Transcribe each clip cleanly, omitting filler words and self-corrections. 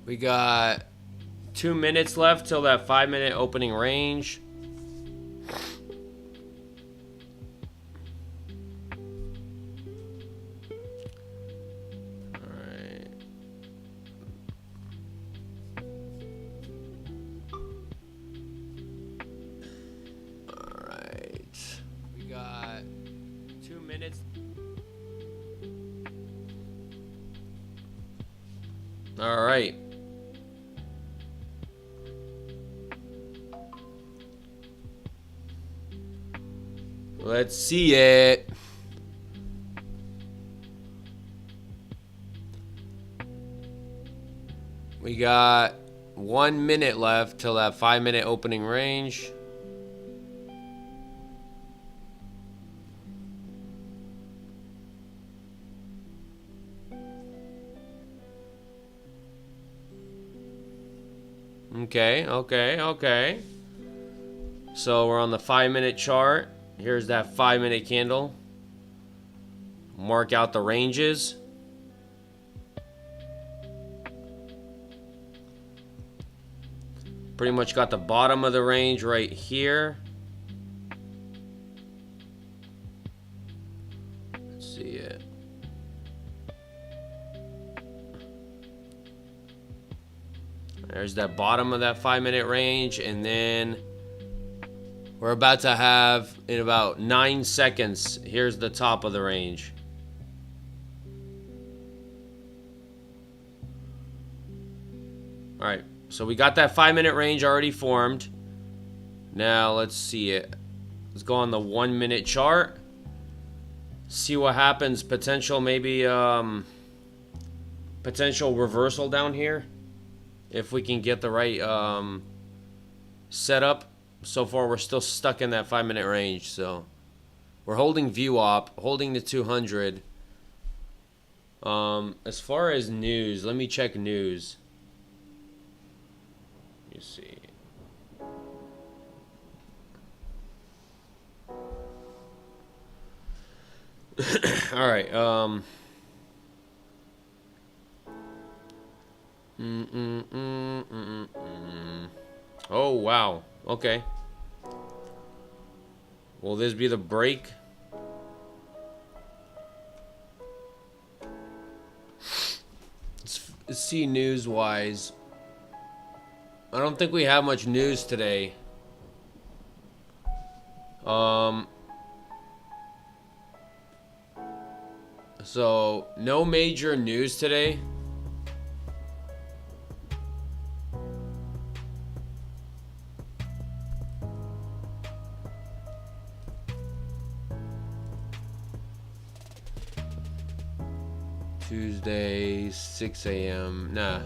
We got 2 minutes left till that 5-minute opening range. All right. Let's see it. We got 1 minute left till that 5-minute opening range. Okay. So we're on the 5-minute chart. Here's that 5-minute candle. Mark out the ranges. Pretty much got the bottom of the range right here. Let's see it. There's that bottom of that 5-minute range, and then we're about to have, in about 9 seconds, here's the top of the range. All right, so we got that 5-minute range already formed. Now let's see it. Let's go on the 1-minute chart. See what happens. Potential maybe potential reversal down here. If we can get the right setup. So far we're still stuck in that 5-minute range. So we're holding view op, holding the 200. As far as news, let me check news. You see. All right. Oh, wow. Okay. Will this be the break? Let's see news-wise. I don't think we have much news today. So, no major news today. Tuesday, 6 a.m. Nah.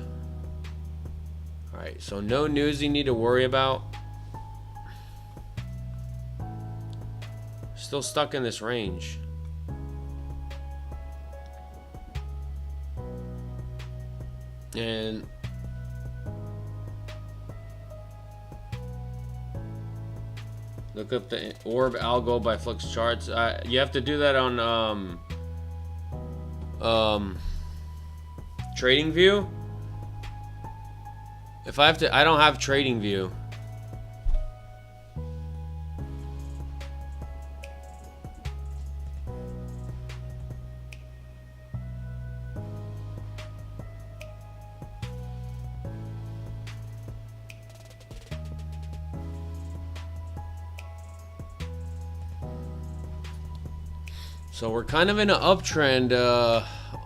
Alright, so no news you need to worry about. Still stuck in this range. And look up the orb algo by Flux Charts. You have to do that on Trading View. If I have to, I don't have Trading View. So we're kind of in an uptrend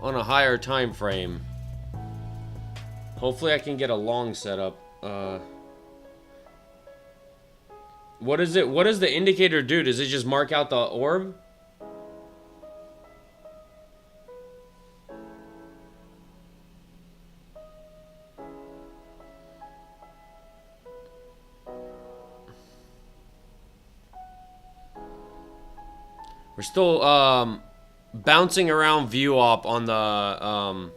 on a higher time frame. Hopefully I can get a long setup. What is it? What does the indicator do? Does it just mark out the orb? We're still bouncing around view op on the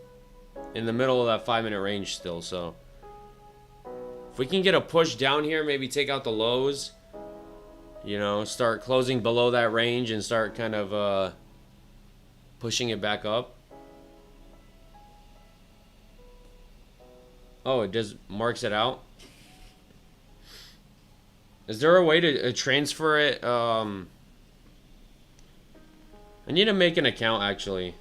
in the middle of that 5-minute range still. So if we can get a push down here, maybe take out the lows, you know, start closing below that range and start kind of pushing it back up. Oh, it does marks it out. Is there a way to transfer it? I need to make an account actually.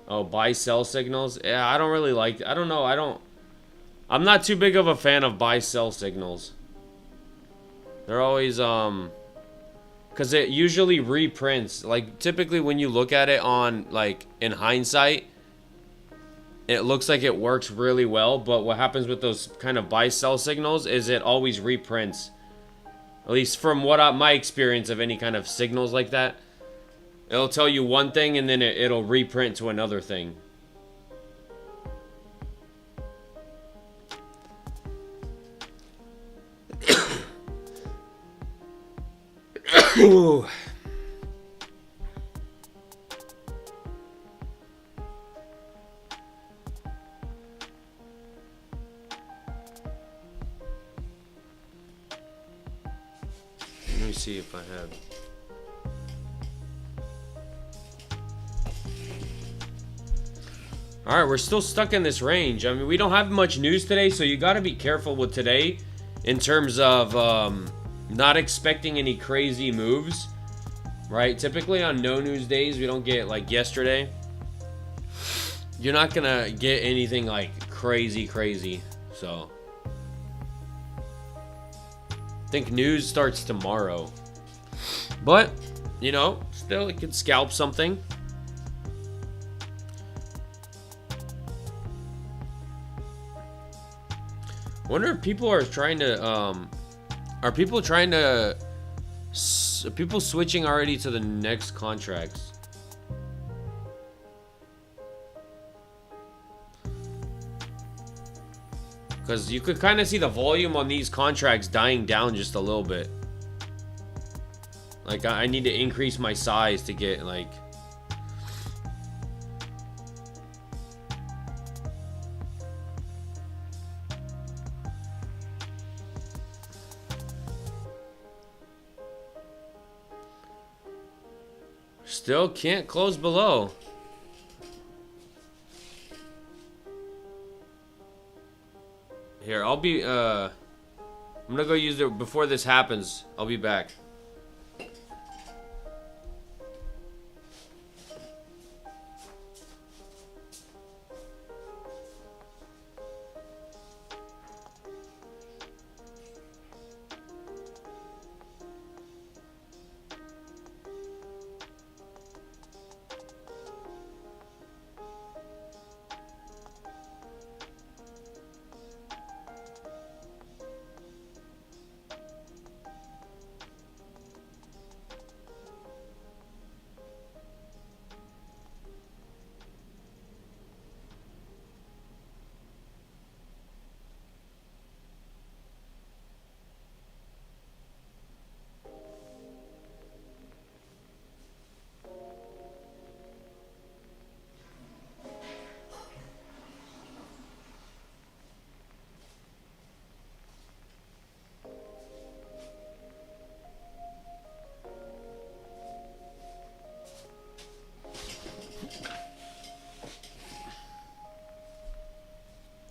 Oh, buy sell signals. Yeah, I don't really like. I don't know. I'm not too big of a fan of buy sell signals. They're always because it usually reprints. Like typically when you look at it on like in hindsight, it looks like it works really well, but what happens with those kind of buy sell signals is it always reprints. At least from what my experience of any kind of signals like that, it'll tell you one thing and then it'll reprint to another thing. Ooh. Let me see if I have. Alright, we're still stuck in this range. I mean, we don't have much news today, so you gotta be careful with today in terms of not expecting any crazy moves. Right? Typically on no news days, we don't get like yesterday. You're not gonna get anything like crazy. So I think news starts tomorrow. But, you know, still it could scalp something. Wonder if people are trying to are people trying to are people switching already to the next contracts? Because you could kind of see the volume on these contracts dying down just a little bit. Like, I need to increase my size to get, like... Still can't close below. Here, I'll be, I'm gonna go use it before this happens. I'll be back.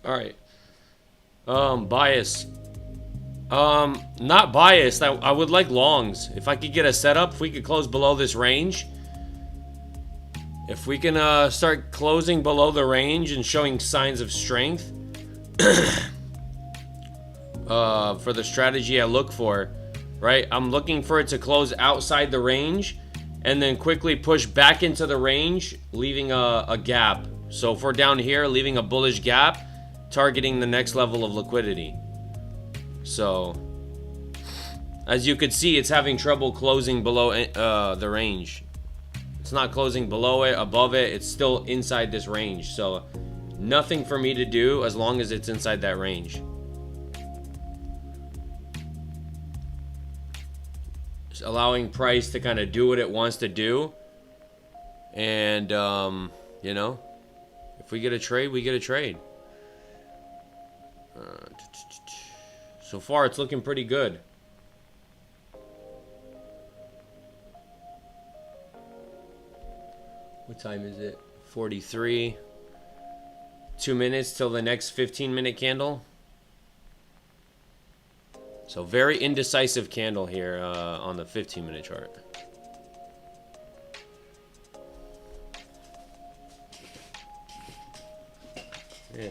Alright. Bias. Not biased. I would like longs. If I could get a setup, if we could close below this range. If we can start closing below the range and showing signs of strength. For the strategy I look for. Right? I'm looking for it to close outside the range. And then quickly push back into the range, leaving a gap. So if we're down here, leaving a bullish gap, targeting the next level of liquidity. So, as you could see, it's having trouble closing below the range. It's not closing below it, above it. It's still inside this range. So, nothing for me to do as long as it's inside that range. Just allowing price to kind of do what it wants to do. And, you know, if we get a trade, we get a trade. So far, it's looking pretty good. What time is it? 43. 2 minutes till the next 15-minute candle. So very indecisive candle here on the 15-minute chart. Yeah.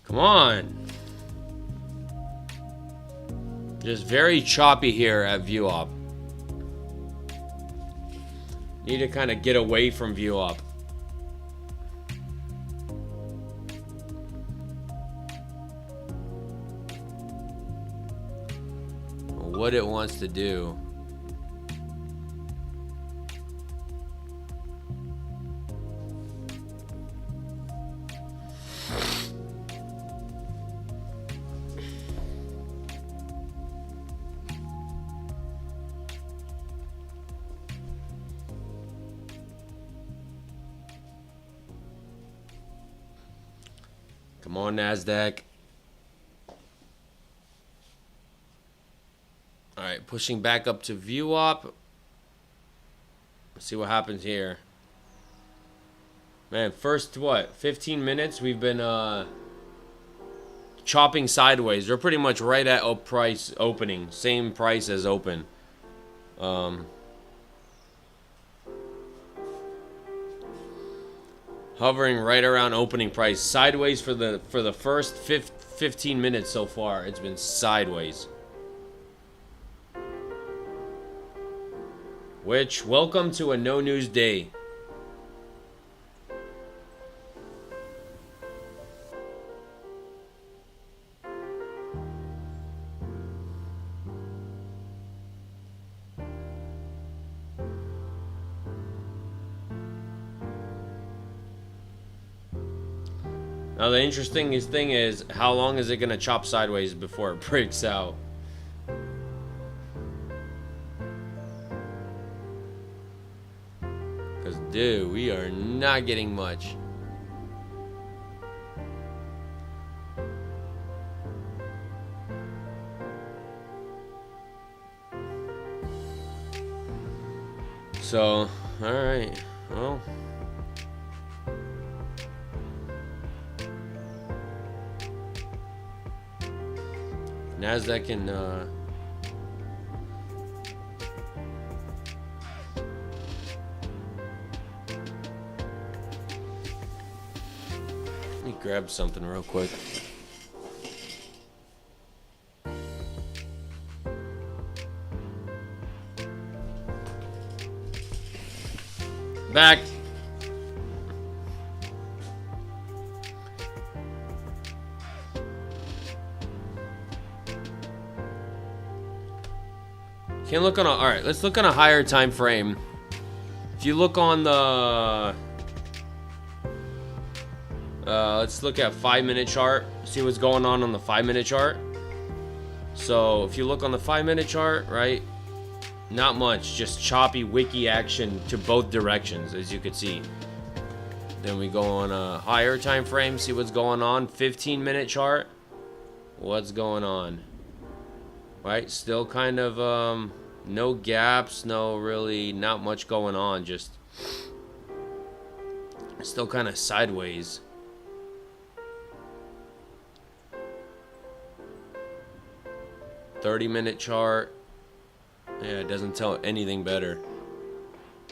Come on. Just very choppy here at view op. Need to kind of get away from view op. What it wants to do. Come on, NASDAQ. Alright, pushing back up to view op. Let's see what happens here. Man, first, what, 15 minutes? We've been chopping sideways. We're pretty much right at price opening. Same price as open. Hovering right around opening price. Sideways for the first 15 minutes so far. It's been sideways. Which, welcome to a no news day. Now the interesting thing is, how long is it gonna chop sideways before it breaks out? Cause dude, we are not getting much. So, alright, well. NASDAQ can let me grab something real quick. Back. Can't look on a, all right, let's look on a higher time frame. If you look on the let's look at 5-minute chart, see what's going on the 5-minute chart. So if you look on the 5-minute chart, right, not much, just choppy wiki action to both directions, as you can see. Then we go on a higher time frame, see what's going on. 15-minute chart, what's going on? Right, still kind of no gaps, no really, not much going on, just still kind of sideways. $30-minute chart, yeah, it doesn't tell anything better.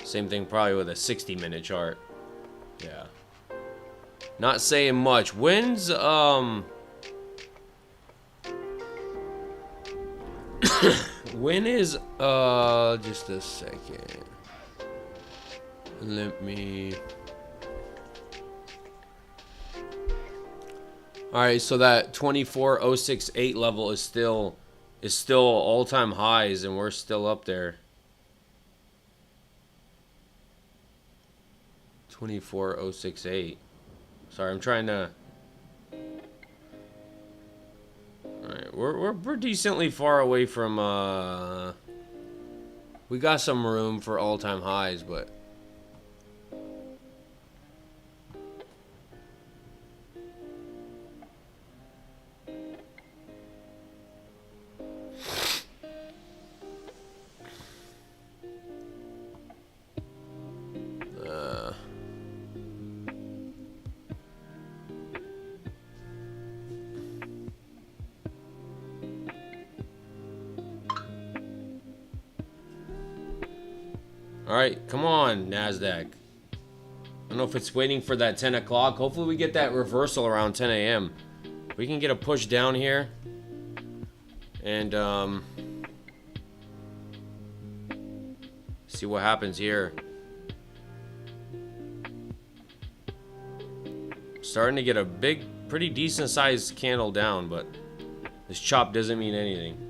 Same thing probably with a 60-minute chart. Yeah, not saying much. When's when is just a second, let me, all right, so that 24,068 level is still all-time highs, and we're still up there. 24,068. Sorry, I'm trying to. Alright, we're decently far away from we got some room for all-time highs, but All right, come on, NASDAQ. I don't know if it's waiting for that 10 o'clock. Hopefully we get that reversal around 10 a.m. We can get a push down here. And, see what happens here. Starting to get a big, pretty decent sized candle down, but this chop doesn't mean anything.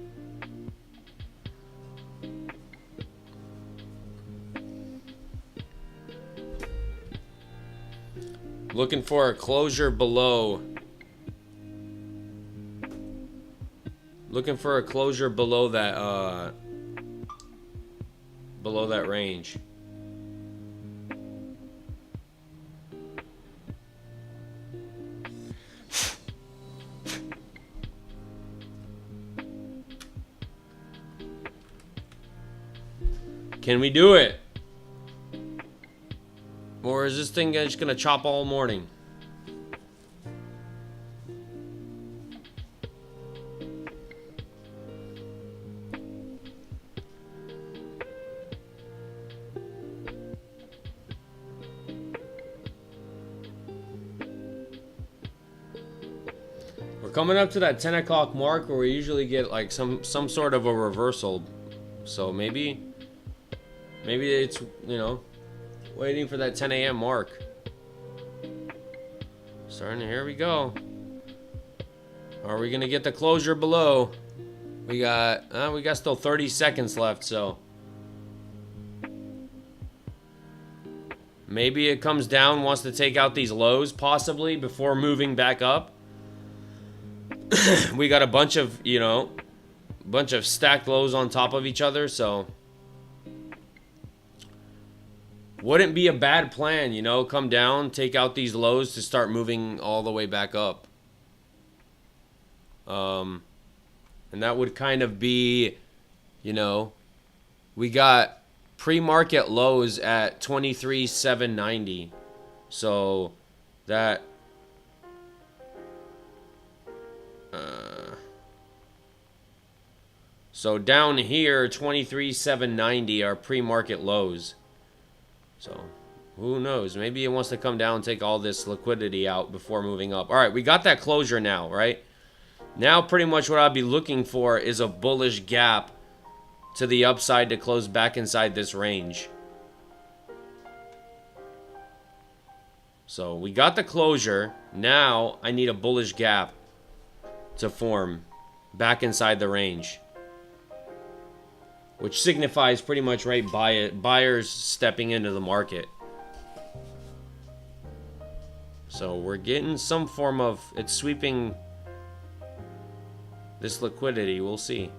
Looking for a closure below. Looking for a closure below that range. Can we do it? Or is this thing just gonna chop all morning? We're coming up to that 10 o'clock mark where we usually get like some sort of a reversal. So maybe it's, you know, waiting for that 10 a.m. mark. Here we go. Are we gonna get the closure below? We got still 30 seconds left, so maybe it comes down, wants to take out these lows possibly before moving back up. We got a bunch of, you know, stacked lows on top of each other, so wouldn't be a bad plan, you know, come down, take out these lows to start moving all the way back up. And that would kind of be, you know, we got pre-market lows at 23,790. So that so down here 23,790 are pre-market lows. So, who knows? Maybe it wants to come down and take all this liquidity out before moving up. All right, we got that closure now, right? Now, pretty much what I'd be looking for is a bullish gap to the upside to close back inside this range. So, we got the closure. Now, I need a bullish gap to form back inside the range, which signifies pretty much, right, buyers stepping into the market. So we're getting some form of, it's sweeping this liquidity. We'll see.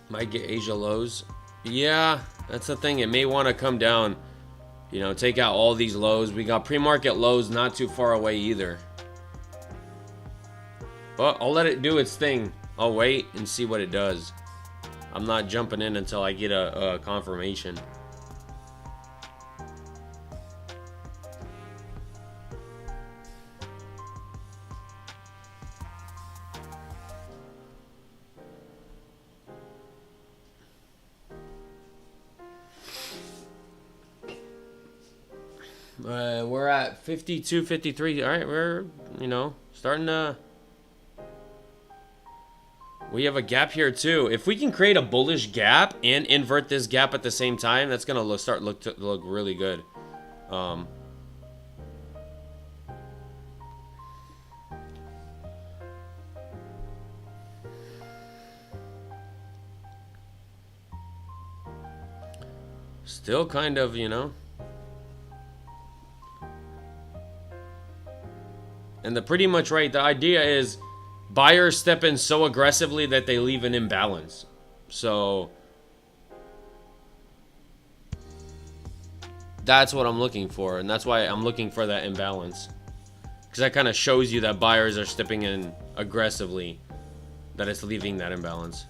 Might get Asia lows. Yeah, that's the thing. It may want to come down, you know, take out all these lows. We got pre-market lows not too far away either. But I'll let it do its thing. I'll wait and see what it does. I'm not jumping in until I get a confirmation. We're at 52, 53. All right, we're, you know, starting to... We have a gap here too. If we can create a bullish gap and invert this gap at the same time, that's gonna look really good. Still kind of, you know. And the pretty much right, the idea is buyers step in so aggressively that they leave an imbalance. So that's what I'm looking for, and that's why I'm looking for that imbalance, because that kind of shows you that buyers are stepping in aggressively, that it's leaving that imbalance.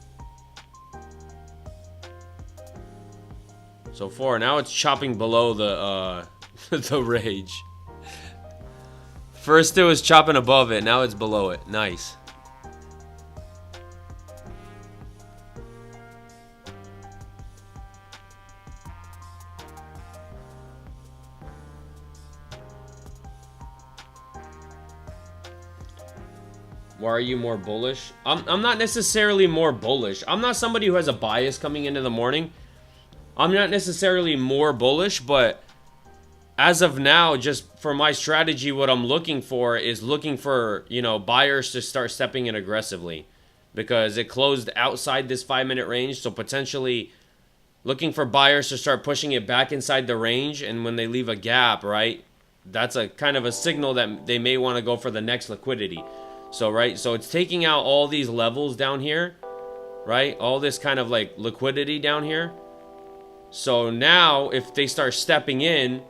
So far, now it's chopping below the the range. First it was chopping above it, now it's below it. Nice. Why are you more bullish? I'm not necessarily more bullish. I'm not somebody who has a bias coming into the morning. I'm not necessarily more bullish, but as of now, just for my strategy, what I'm looking for is looking for, you know, buyers to start stepping in aggressively, because it closed outside this 5-minute range. So potentially looking for buyers to start pushing it back inside the range. And when they leave a gap, right, that's a kind of a signal that they may want to go for the next liquidity. So, right, so it's taking out all these levels down here, right? All this kind of like liquidity down here. So now if they start stepping in,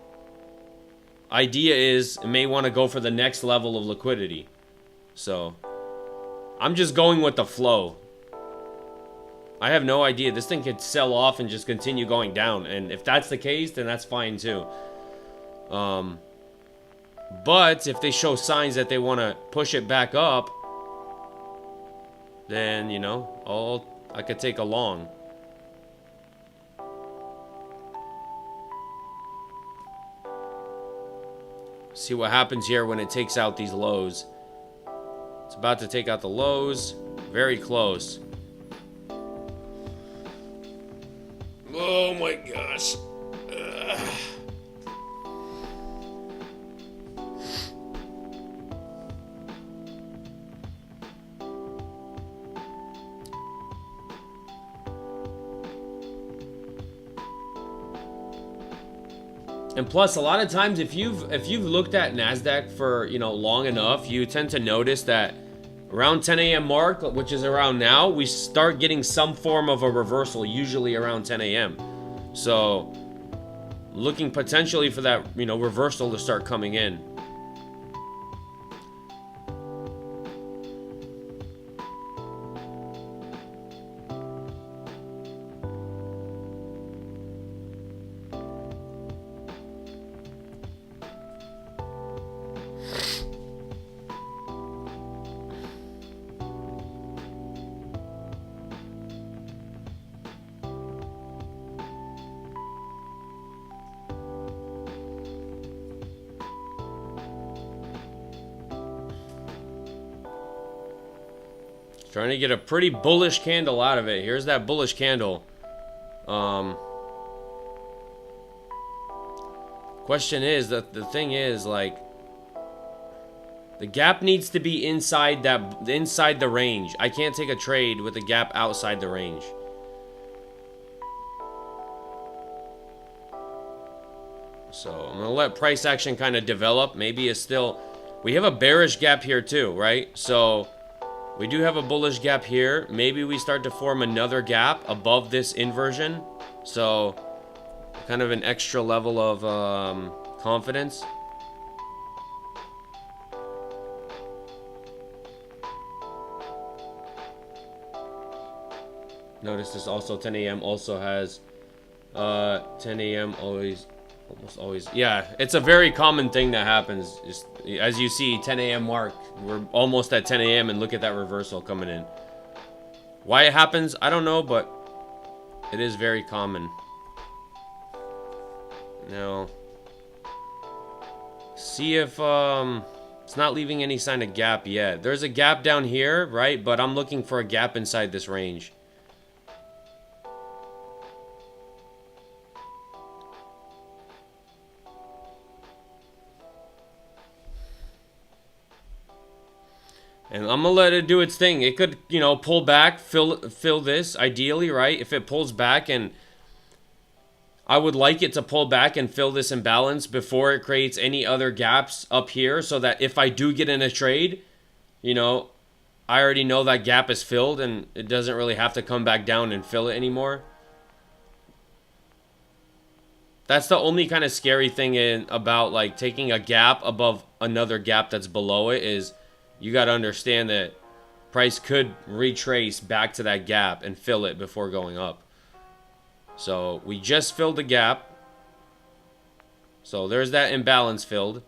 idea is it may want to go for the next level of liquidity. So I'm just going with the flow. I have no idea. This thing could sell off and just continue going down. And if that's the case, then that's fine too. But if they show signs that they want to push it back up, then, you know, I could take a long. See what happens here when it takes out these lows. It's about to take out the lows. Very close. Oh my gosh. And plus, a lot of times, if you've looked at NASDAQ for, you know, long enough, you tend to notice that around 10 a.m. mark, which is around now, we start getting some form of a reversal, usually around 10 a.m. So, looking potentially for that, you know, reversal to start coming in. Trying to get a pretty bullish candle out of it. Here's that bullish candle. Question is, that the thing is, like, the gap needs to be inside the range. I can't take a trade with the gap outside the range. So I'm gonna let price action kind of develop. Maybe it's still, we have a bearish gap here too, right? So we do have a bullish gap here. Maybe we start to form another gap above this inversion. So kind of an extra level of confidence. Notice this also 10 a.m. also has 10 a.m. almost always. Yeah, it's a very common thing that happens. Just, as you see, 10 a.m. mark, we're almost at 10 a.m. and look at that reversal coming in. Why it happens, I don't know, but it is very common. Now, see if it's not leaving any sign of gap yet. There's a gap down here, right? But I'm looking for a gap inside this range. And I'm gonna let it do its thing. It could, you know, pull back, fill this, ideally, right? If it pulls back, and I would like it to pull back and fill this imbalance before it creates any other gaps up here, so that if I do get in a trade, you know, I already know that gap is filled and it doesn't really have to come back down and fill it anymore. That's the only kind of scary thing about like taking a gap above another gap that's below it is you got to understand that price could retrace back to that gap and fill it before going up. So we just filled the gap. So there's that imbalance filled.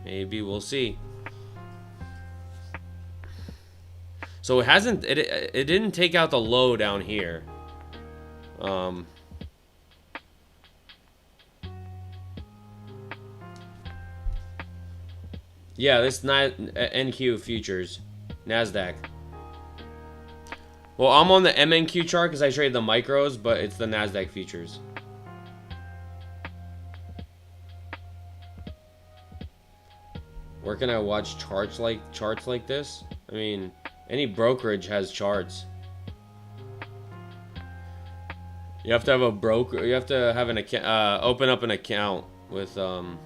Maybe we'll see. So it hasn't, it didn't take out the low down here. Yeah, this NQ futures, NASDAQ. Well, I'm on the MNQ chart because I trade the micros, but it's the NASDAQ futures. Where can I watch charts like this? I mean, any brokerage has charts. You have to have a broker. You have to have an account. Open up an account with. A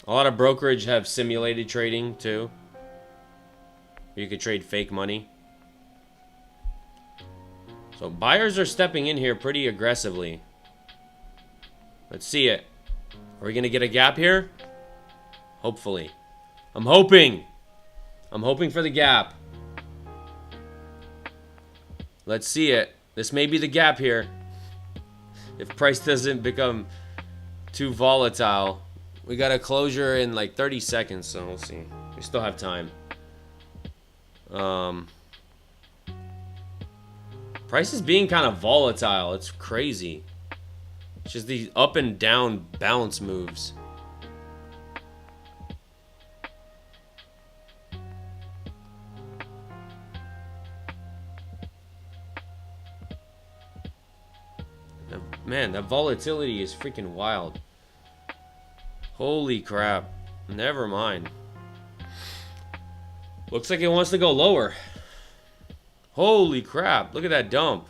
lot of brokerage have simulated trading too. You could trade fake money. So buyers are stepping in here pretty aggressively. Let's see it. Are we gonna get a gap here? Hopefully. I'm hoping for the gap. Let's see it. This may be the gap here. If price doesn't become too volatile. We got a closure in like 30 seconds, so we'll see. We still have time. Price is being kind of volatile. It's crazy. It's just these up and down bounce moves. Man, that volatility is freaking wild. Holy crap. Never mind. Looks like it wants to go lower. Holy crap. Look at that dump.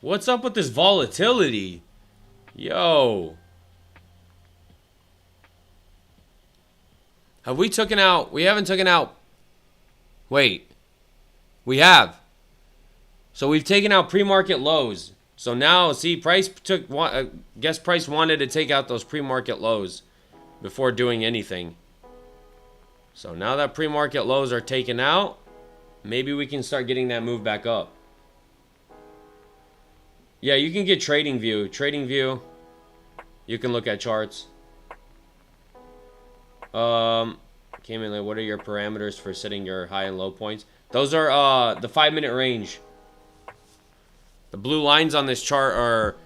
What's up with this volatility? Yo. Have we taken out? We haven't taken out. Wait. We have. So we've taken out pre-market lows. So now, see, price took. Guess price wanted to take out those pre-market lows before doing anything. So now that pre-market lows are taken out, maybe we can start getting that move back up. Yeah, you can get trading view. Trading view. You can look at charts. Came in like, what are your parameters for setting your high and low points? Those are the 5-minute range. The blue lines on this chart are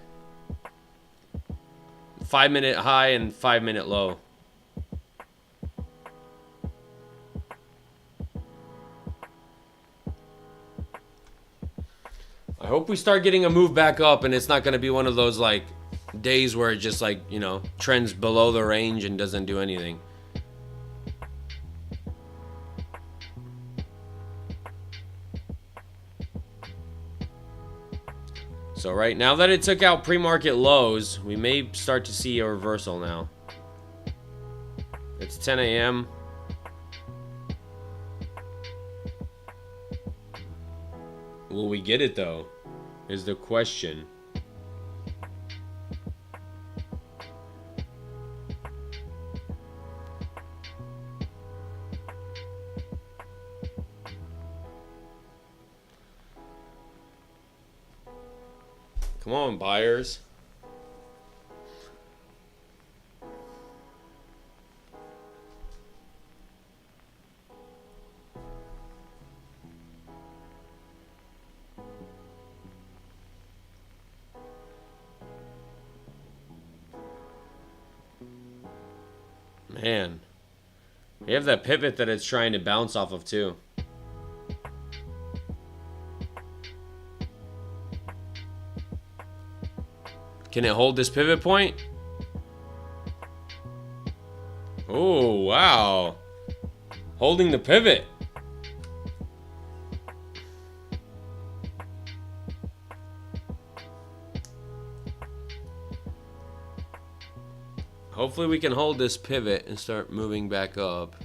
5-minute high and 5-minute low. I hope we start getting a move back up and it's not going to be one of those like days where it just like, you know, trends below the range and doesn't do anything. So right now that it took out pre-market lows, we may start to see a reversal now. It's 10 a.m. Will we get it though? Is the question. Come on, buyers. Man. We have that pivot that it's trying to bounce off of too. Can it hold this pivot point? Oh, wow. Holding the pivot. Hopefully we can hold this pivot and start moving back up.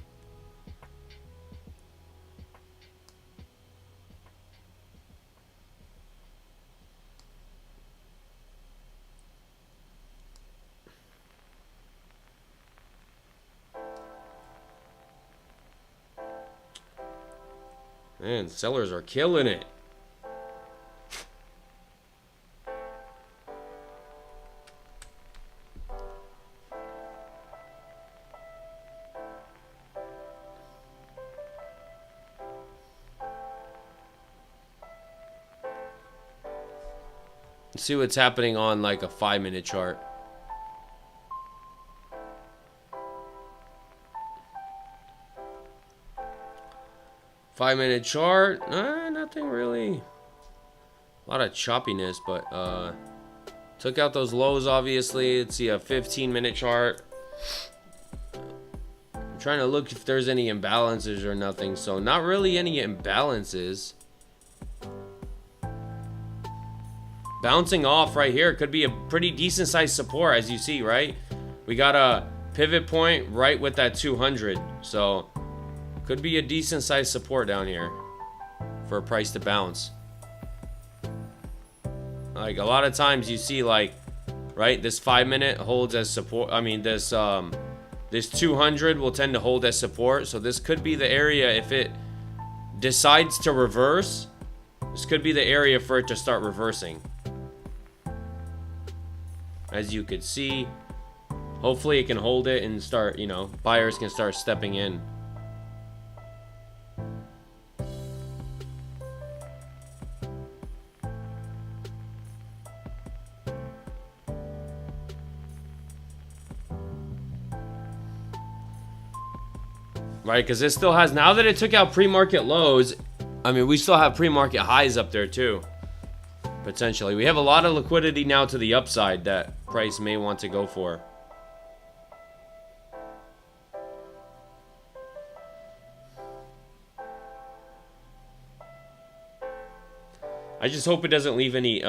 Man, sellers are killing it. Let's see what's happening on like a 5-minute chart. Five-minute chart, nothing really. A lot of choppiness, but took out those lows obviously. Let's see a 15-minute chart. I'm trying to look if there's any imbalances or nothing. So not really any imbalances. Bouncing off right here could be a pretty decent sized support, as you see, right? We got a pivot point right with that 200, so could be a decent sized support down here for a price to bounce. Like a lot of times you see, like, right, this 5-minute holds as support. I mean, this 200 will tend to hold as support, so this could be the area. If it decides to reverse, this could be the area for it to start reversing. As you could see, hopefully it can hold it and start, you know, buyers can start stepping in. Right, because it still has, now that it took out pre-market lows, I mean, we still have pre-market highs up there too. Potentially. We have a lot of liquidity now to the upside that price may want to go for. I just hope it doesn't leave any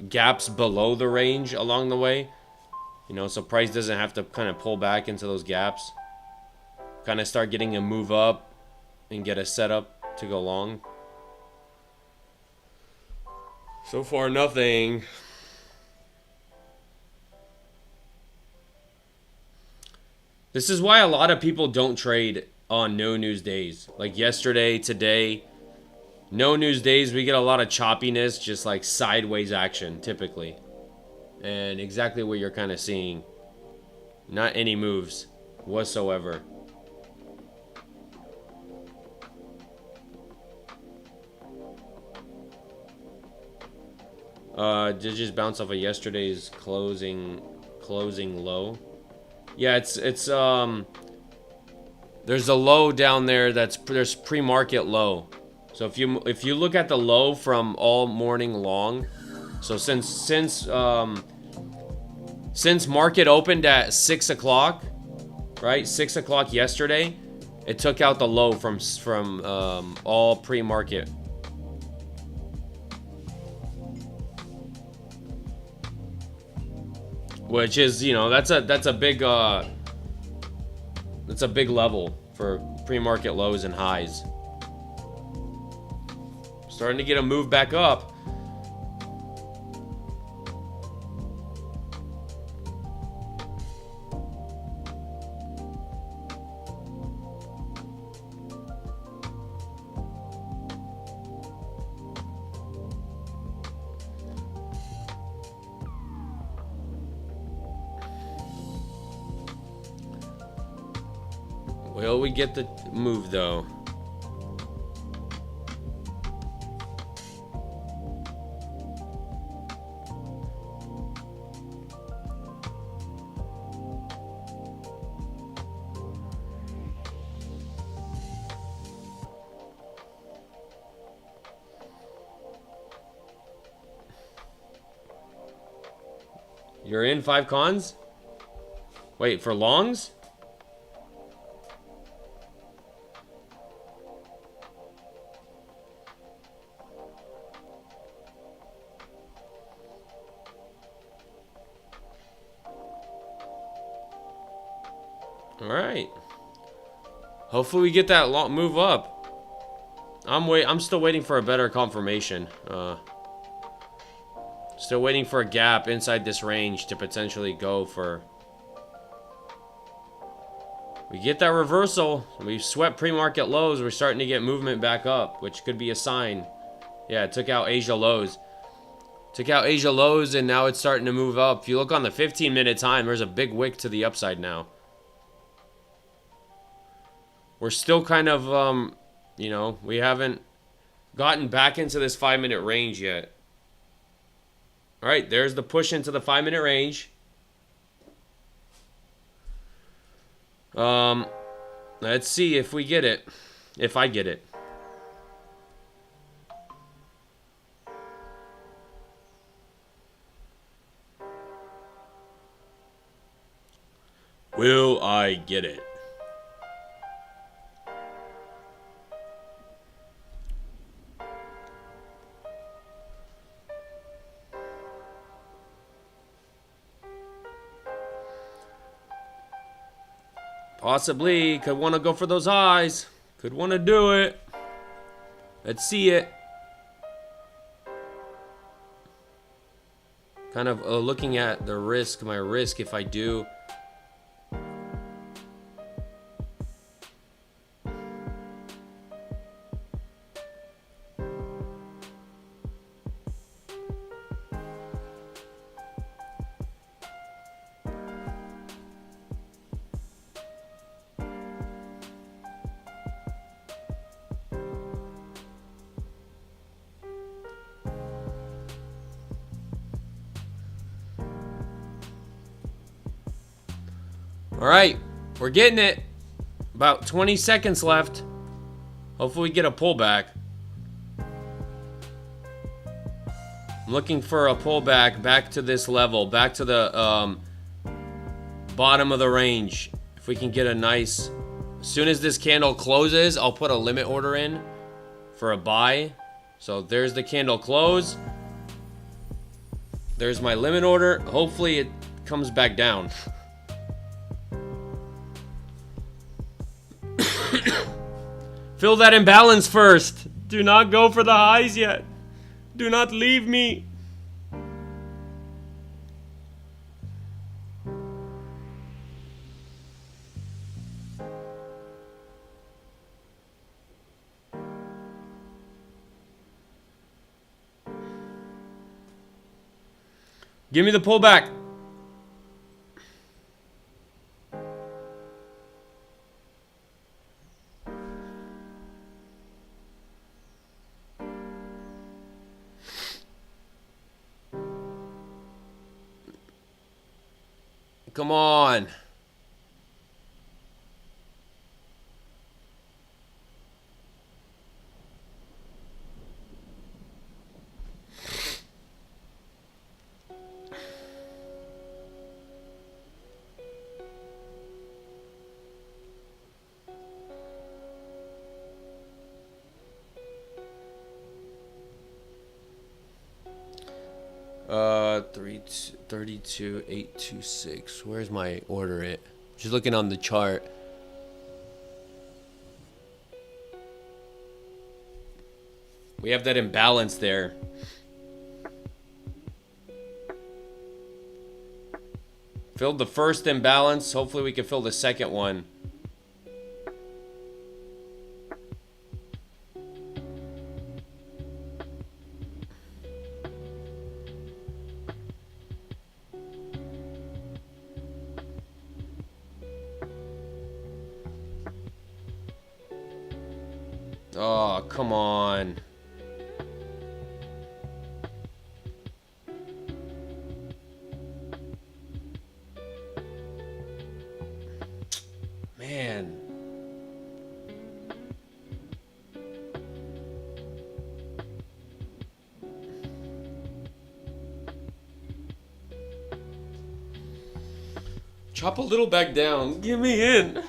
gaps below the range along the way. You know, so price doesn't have to kind of pull back into those gaps. Kind of start getting a move up and get a setup to go long. So far, nothing. This is why a lot of people don't trade on no news days. Like yesterday, today. No news days, we get a lot of choppiness, just like sideways action, typically. And exactly what you're kind of seeing. Not any moves whatsoever. Did just bounce off of yesterday's closing low. Yeah, it's there's a low down there there's pre-market low. So if you look at the low from all morning long, so since market opened at 6 o'clock, right? 6 o'clock yesterday, it took out the low from all pre-market. Which is, you know, that's a big level for pre-market lows and highs. Starting to get a move back up. Will we get the move though? You're in 5 cons? Wait, for longs? All right. Hopefully we get that long move up. I'm still waiting for a better confirmation. Still waiting for a gap inside this range to potentially go for. We get that reversal. We've swept pre-market lows. We're starting to get movement back up, which could be a sign. Yeah, it took out Asia lows. Took out Asia lows, and now it's starting to move up. If you look on the 15-minute time, there's a big wick to the upside now. We're still kind of, you know, we haven't gotten back into this 5-minute range yet. All right, there's the push into the 5-minute range. Let's see if we get it. If I get it. Will I get it? Possibly. Could want to go for those highs. Could want to do it. Let's see it. Kind of looking at the risk, my risk if I do. All right, we're getting it. About 20 seconds left. Hopefully we get a pullback. I'm looking for a pullback back to this level, back to the bottom of the range. If we can get a nice, as soon as this candle closes, I'll put a limit order in for a buy. So there's the candle close. There's my limit order. Hopefully it comes back down. Fill that imbalance first. Do not go for the highs yet. Do not leave me. Give me the pullback. Come on. Uh, 32,826. Where's my order at? Just looking on the chart. We have that imbalance there. Filled the first imbalance. Hopefully we can fill the second one. Oh, come on. Man. Chop a little back down. Get me in.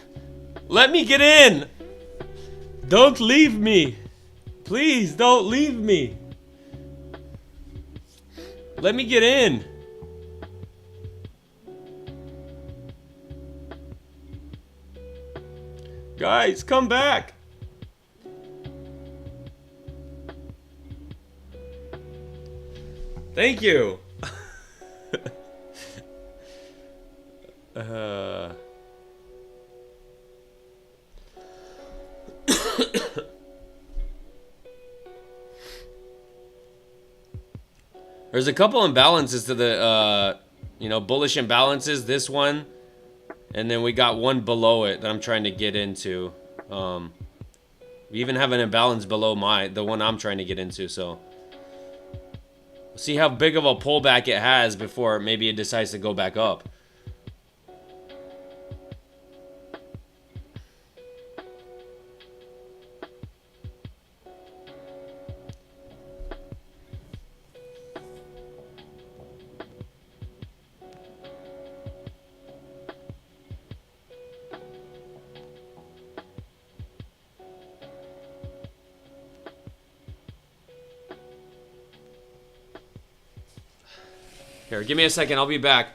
Let me get in. Don't leave me. Please don't leave me. Let me get in. Guys, come back. Thank you. There's a couple imbalances to the, you know, bullish imbalances. This one, and then we got one below it that I'm trying to get into. We even have an imbalance below the one I'm trying to get into. So we'll see how big of a pullback it has before maybe it decides to go back up. Here, give me a second. I'll be back.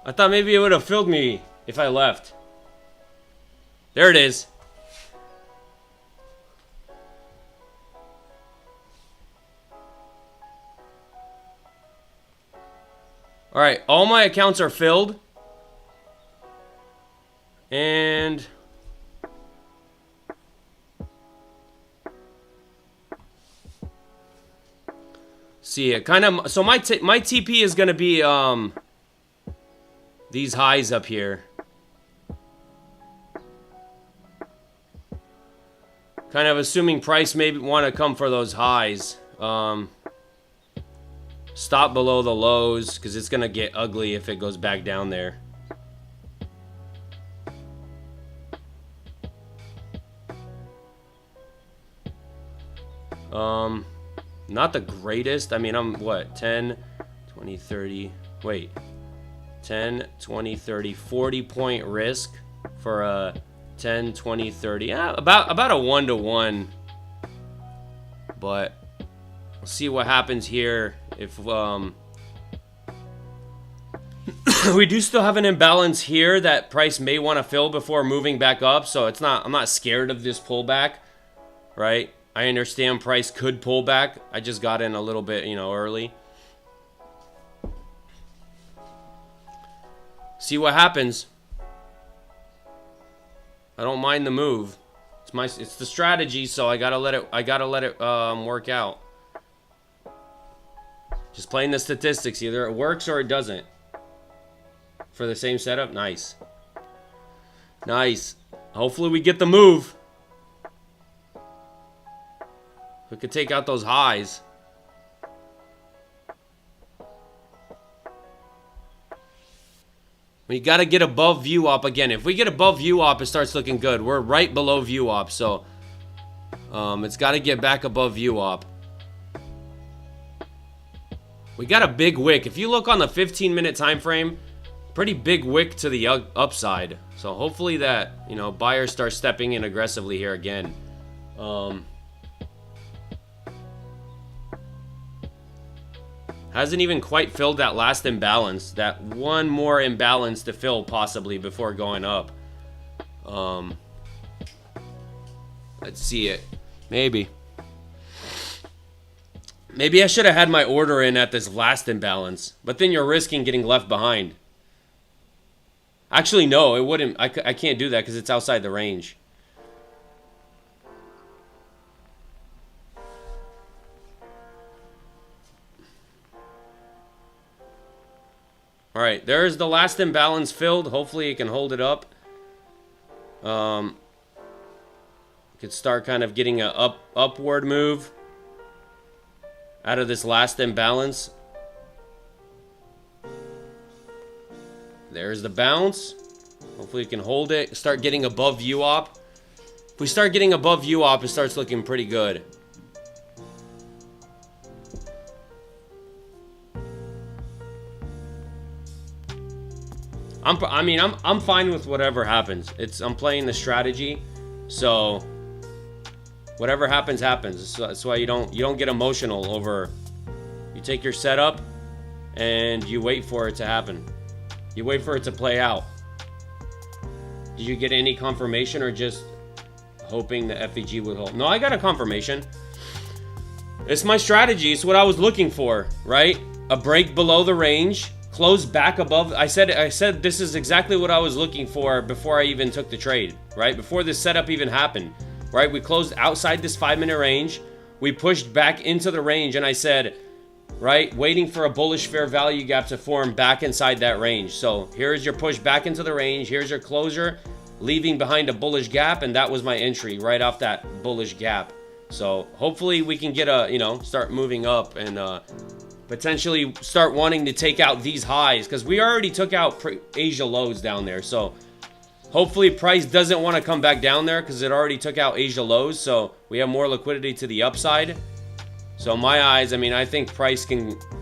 I thought maybe it would have filled me if I left. There it is. All right, all my accounts are filled. And see it kind of, so my TP is going to be these highs up here. Kind of assuming price may want to come for those highs. Stop below the lows because it's going to get ugly if it goes back down there. Not the greatest. I mean, I'm what, 10, 20, 30. Wait. 10, 20, 30, 40 point risk for a 10, 20, 30. Yeah, about a 1-to-1. But we'll see what happens here if we do still have an imbalance here that price may want to fill before moving back up. So it's not, I'm not scared of this pullback, right? I understand price could pull back. I just got in a little bit, you know, early. See what happens. I don't mind the move. It's the strategy, so I gotta let it work out. Just playing the statistics. Either it works or it doesn't. For the same setup, nice. Nice. Hopefully we get the move. We could take out those highs. We got to get above view op again. If we get above view op, it starts looking good. We're right below view op, so it's got to get back above view op. We got a big wick. If you look on the 15-minute time frame, pretty big wick to the upside. So hopefully that, you know, buyers start stepping in aggressively here again. Hasn't even quite filled that last imbalance. That one more imbalance to fill possibly before going up. Let's see it. Maybe. Maybe I should have had my order in at this last imbalance. But then you're risking getting left behind. Actually, no, it wouldn't. I can't do that because it's outside the range. All right, there's the last imbalance filled. Hopefully it can hold it up. Could start kind of getting a upward move out of this last imbalance. There's the bounce. Hopefully we can hold it. Start getting above VWAP. If we start getting above VWAP, it starts looking pretty good. I'm fine with whatever happens. I'm playing the strategy, so whatever happens happens. That's why you don't get emotional over. You take your setup and you wait for it to happen. You wait for it to play out. Did you get any confirmation or just hoping the FEG would hold? No, I got a confirmation. It's my strategy. It's what I was looking for, right? A break below the range. Close back above. I said this is exactly what I was looking for before I even took the trade, right? Before this setup even happened, right? We closed outside this 5-minute range. We pushed back into the range, and I said, right, waiting for a bullish fair value gap to form back inside that range. So here's your push back into the range. Here's your closure, leaving behind a bullish gap, and that was my entry right off that bullish gap. So hopefully we can get start moving up and potentially start wanting to take out these highs, because we already took out Asia lows down there. So hopefully price doesn't want to come back down there because it already took out Asia lows. So we have more liquidity to the upside. So in my eyes, I think price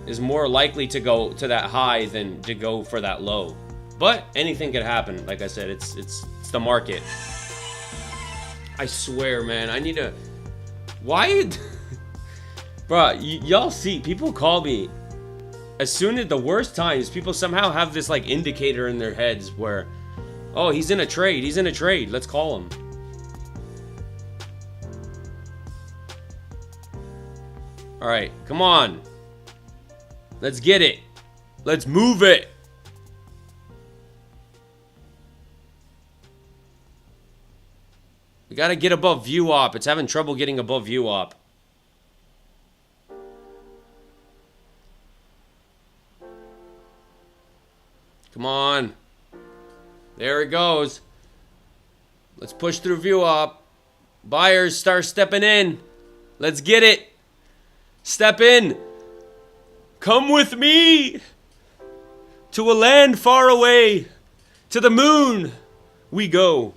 is more likely to go to that high than to go for that low. But anything could happen. Like I said, it's the market. I swear, man, I need to. Why? Bruh, y'all see, people call me as soon as the worst times. People somehow have this like indicator in their heads where, oh, he's in a trade, let's call him. All right, come on, let's get it, let's move it. We gotta get above VWAP. It's having trouble getting above VWAP. Come on. There it goes. Let's push through VWAP. Buyers start stepping in. Let's get it. Step in. Come with me to a land far away. To the moon we go.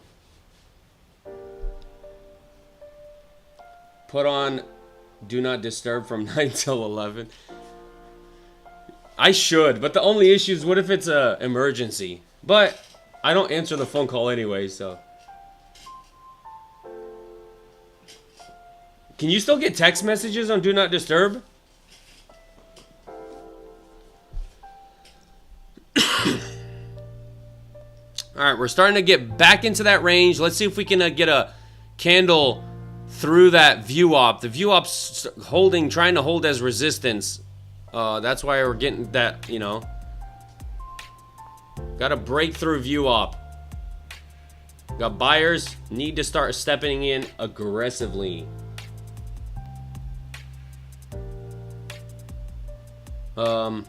Put on do not disturb from 9 till 11. I should, but the only issue is what if it's a emergency? But I don't answer the phone call anyway, so. Can you still get text messages on do not disturb? Alright, we're starting to get back into that range. Let's see if we can get a candle through that VWAP. The VWAP's trying to hold as resistance. That's why we're getting that, Got to break through VWAP. Got buyers need to start stepping in aggressively. You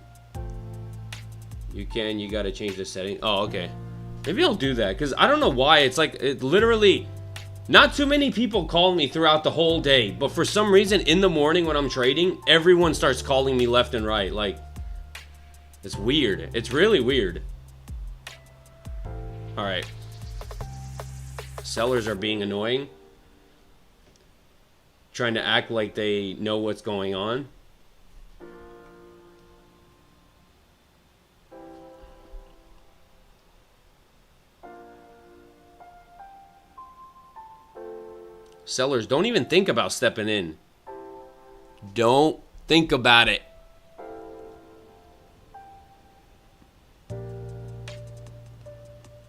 got to change the setting. Oh, okay. Maybe I'll do that because I don't know why. It's like it literally. Not too many people call me throughout the whole day, but for some reason in the morning when I'm trading, everyone starts calling me left and right. Like, it's weird. It's really weird. All right. Sellers are being annoying. Trying to act like they know what's going on. Sellers, don't even think about stepping in. Don't think about it.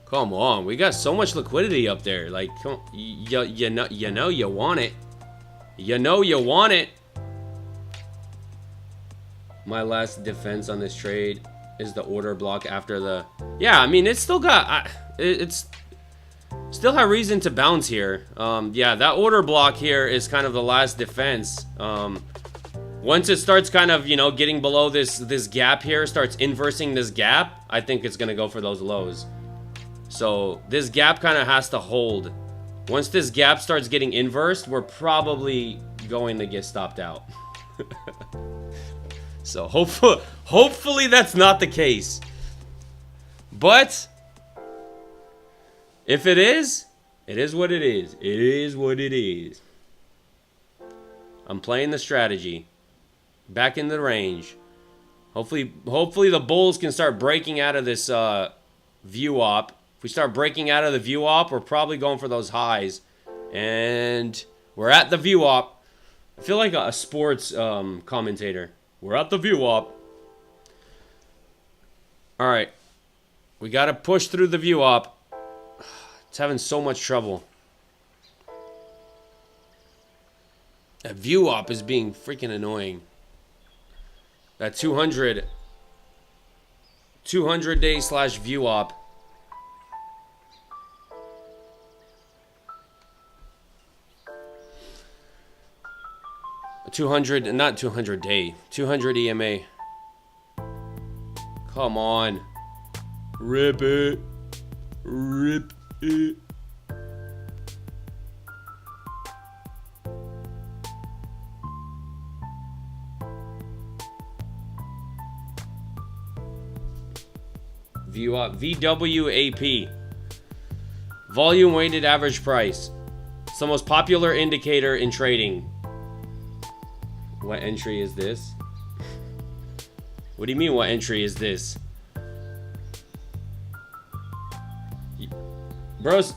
Come on, we got so much liquidity up there. Like, you know you want it. You know you want it. My last defense on this trade is the order block after the. Yeah, it's still got. It's. Still have reason to bounce here. Yeah, that order block here is kind of the last defense. Once it starts kind of, getting below this gap here, starts inversing this gap, I think it's going to go for those lows. So this gap kind of has to hold. Once this gap starts getting inversed, we're probably going to get stopped out. So hopefully that's not the case. But if it is what it is. It is what it is. I'm playing the strategy. Back in the range. Hopefully the bulls can start breaking out of this view op. If we start breaking out of the view op, we're probably going for those highs. And we're at the view op. I feel like a sports commentator. We're at the view op. Alright. We got to push through the view op. It's having so much trouble. That view op is being freaking annoying. That 200 day slash view op. Not 200 day, 200 EMA. Come on. Rip it. Rip it. VWAP. Volume weighted average price. It's the most popular indicator in trading. What entry is this? What do you mean, what entry is this? Bro's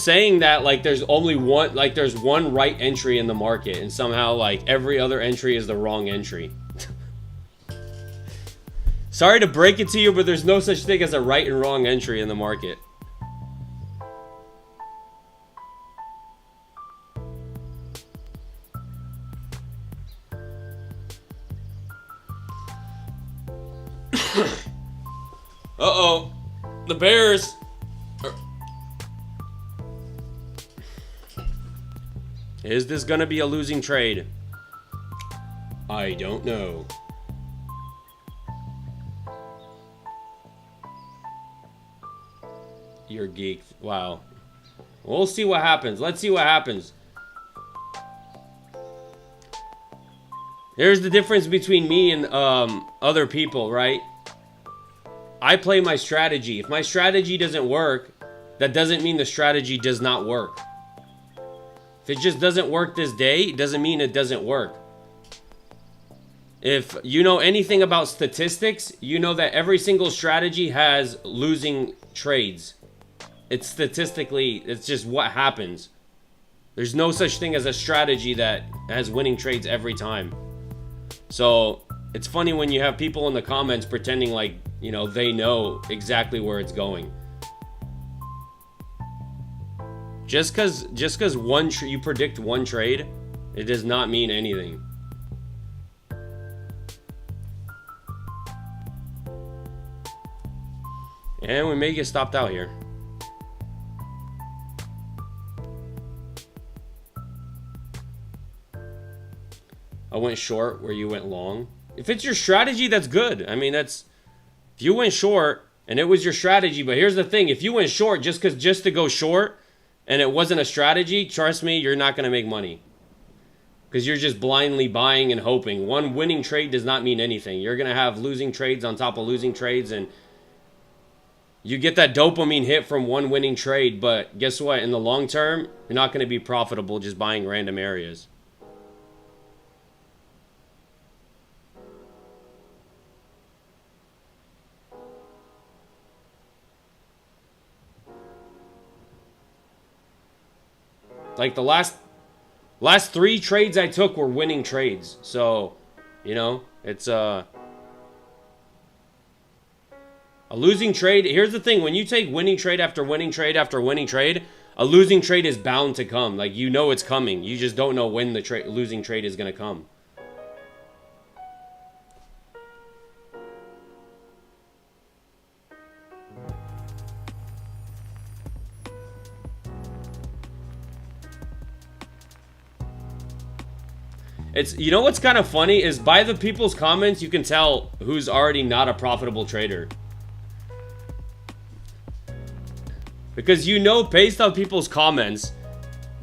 saying that like there's only one, like there's one right entry in the market, and somehow like every other entry is the wrong entry. Sorry to break it to you, but there's no such thing as a right and wrong entry in the market. Uh-oh. The Bears. Is this gonna be a losing trade? I don't know. You're geeked. Wow. We'll see what happens. Let's see what happens. Here's the difference between me and other people, right? I play my strategy. If my strategy doesn't work, that doesn't mean the strategy does not work. If it just doesn't work this day, it doesn't mean it doesn't work. If you know anything about statistics, you know that every single strategy has losing trades. It's statistically, it's just what happens. There's no such thing as a strategy that has winning trades every time. So it's funny when you have people in the comments pretending like, you know, they know exactly where it's going. Just cause you predict one trade, it does not mean anything. And we may get stopped out here. I went short where you went long. If it's your strategy, that's good. I mean, that's... If you went short and it was your strategy, but here's the thing. If you went short just to go short and it wasn't a strategy, trust me, you're not going to make money. Because you're just blindly buying and hoping. One winning trade does not mean anything. You're going to have losing trades on top of losing trades, and you get that dopamine hit from one winning trade, but guess what? In the long term, you're not going to be profitable just buying random areas. Like the last 3 trades I took were winning trades. So, you know, it's a losing trade. Here's the thing. When you take winning trade after winning trade after winning trade, a losing trade is bound to come. Like, you know it's coming. You just don't know when the losing trade is going to come. It's, you know what's kind of funny is by the people's comments, you can tell who's already not a profitable trader. Because you know, based on people's comments,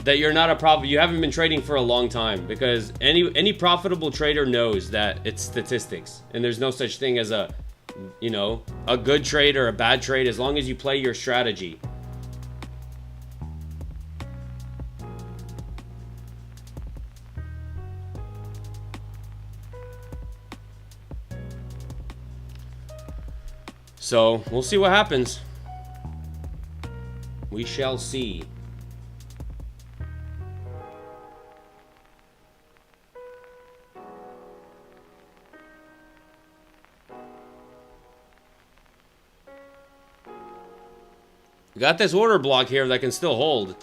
that you're not a you haven't been trading for a long time. Because any profitable trader knows that it's statistics, and there's no such thing as a you know, a good trade or a bad trade as long as you play your strategy. So we'll see what happens. We shall see. We got this order block here that can still hold.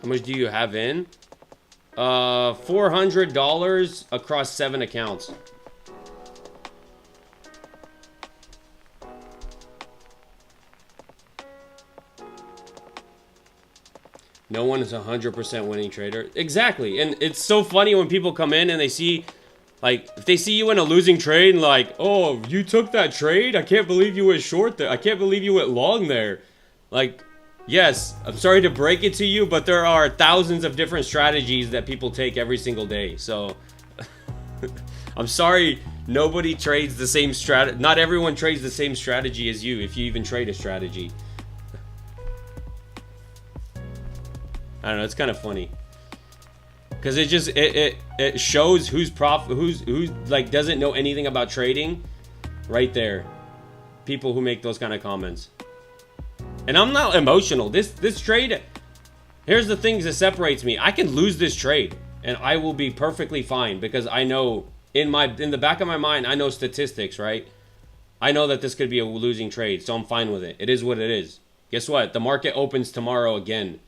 How much do you have in? $400 across 7 accounts. No one is 100% winning trader. Exactly. And it's so funny when people come in and they see, like, if they see you in a losing trade and like, oh, you took that trade? I can't believe you went short there. I can't believe you went long there. Like, yes, I'm sorry to break it to you, but there are thousands of different strategies that people take every single day. So, I'm sorry, nobody trades the same strategy. Not everyone trades the same strategy as you, if you even trade a strategy. I don't know, it's kind of funny. Because it just, it shows who's like doesn't know anything about trading right there. People who make those kind of comments. And I'm not emotional. This trade, here's the things that separates me. I can lose this trade and I will be perfectly fine because I know in the back of my mind, I know statistics, right? I know that this could be a losing trade, so I'm fine with it. It is what it is. Guess what? The market opens tomorrow again.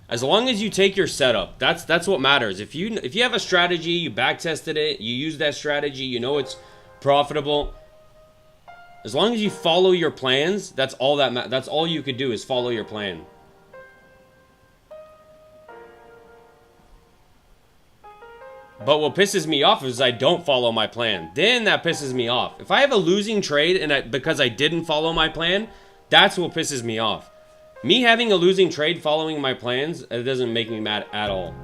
As long as you take your setup, that's what matters. If you have a strategy, you back tested it, you use that strategy, you know it's profitable. As long as you follow your plans, that's all you could do is follow your plan. But what pisses me off is I don't follow my plan. Then that pisses me off. If I have a losing trade and because I didn't follow my plan, that's what pisses me off. Me having a losing trade following my plans, it doesn't make me mad at all.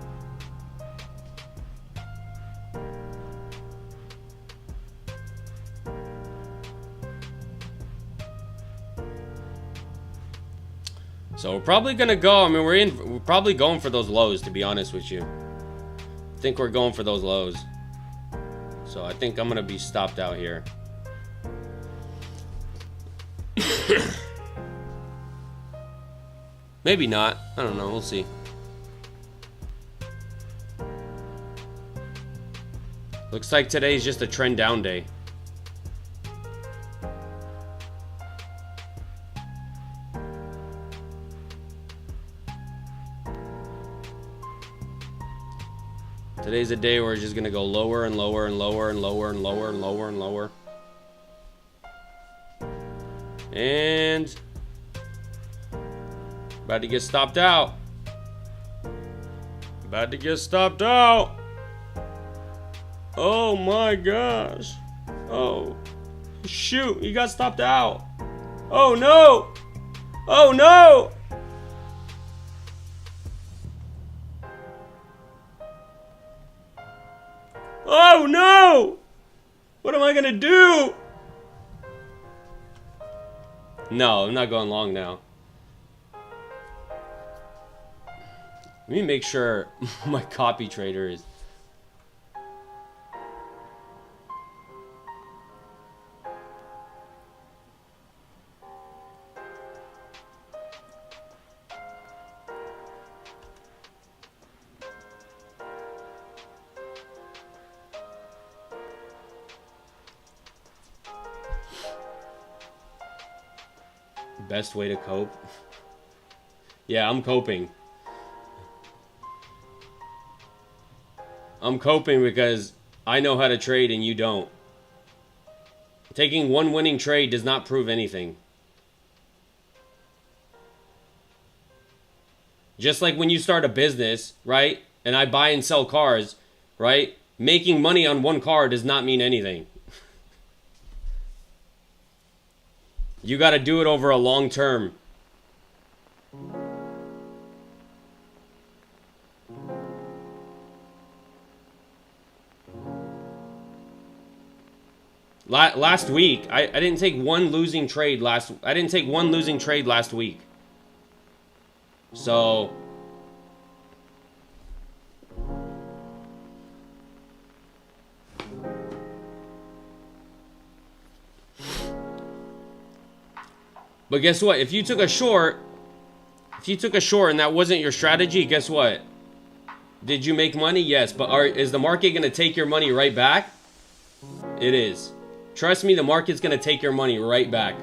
So we're probably gonna go. I mean, we're probably going for those lows, to be honest with you. I think we're going for those lows. So I think I'm gonna be stopped out here. Maybe not. I don't know. We'll see. Looks like today's just a trend down day. Today's a day where it's just gonna go lower and lower and lower and lower and lower and lower and lower. And about to get stopped out. About to get stopped out. Oh my gosh. Oh, shoot. He got stopped out. Oh no. Oh no. Oh no. What am I gonna do? No, I'm not going long now. Let me make sure my copy trader is... Best way to cope? Yeah, I'm coping. I'm coping because I know how to trade and you don't. Taking one winning trade does not prove anything. Just like when you start a business, right? And I buy and sell cars, right? making money on one car does not mean anything. You got to do it over a long term. Last week, I didn't take one losing trade last week. So but guess what? If you took a short and that wasn't your strategy, guess what? Did you make money? Yes, but is the market going to take your money right back? It is. Trust me, the market's going to take your money right back.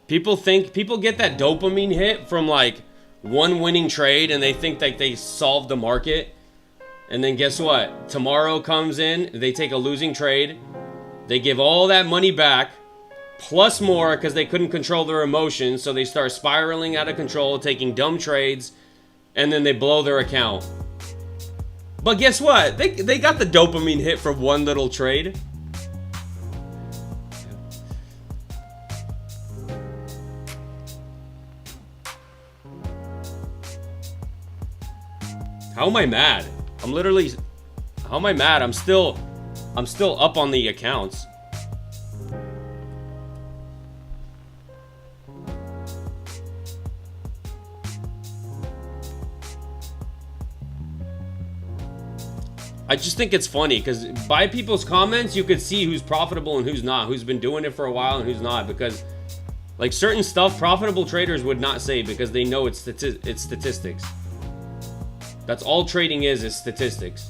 People get that dopamine hit from like one winning trade and they think that they solved the market. And then guess what? Tomorrow comes in, they take a losing trade. They give all that money back, plus more because they couldn't control their emotions. So they start spiraling out of control, taking dumb trades, and then they blow their account. But guess what? They got the dopamine hit from one little trade. How am I mad? How am I mad? I'm still up on the accounts. I just think it's funny because by people's comments, you could see who's profitable and who's not, who's been doing it for a while and who's not, because like certain stuff, profitable traders would not say because they know it's statistics. That's all trading is statistics.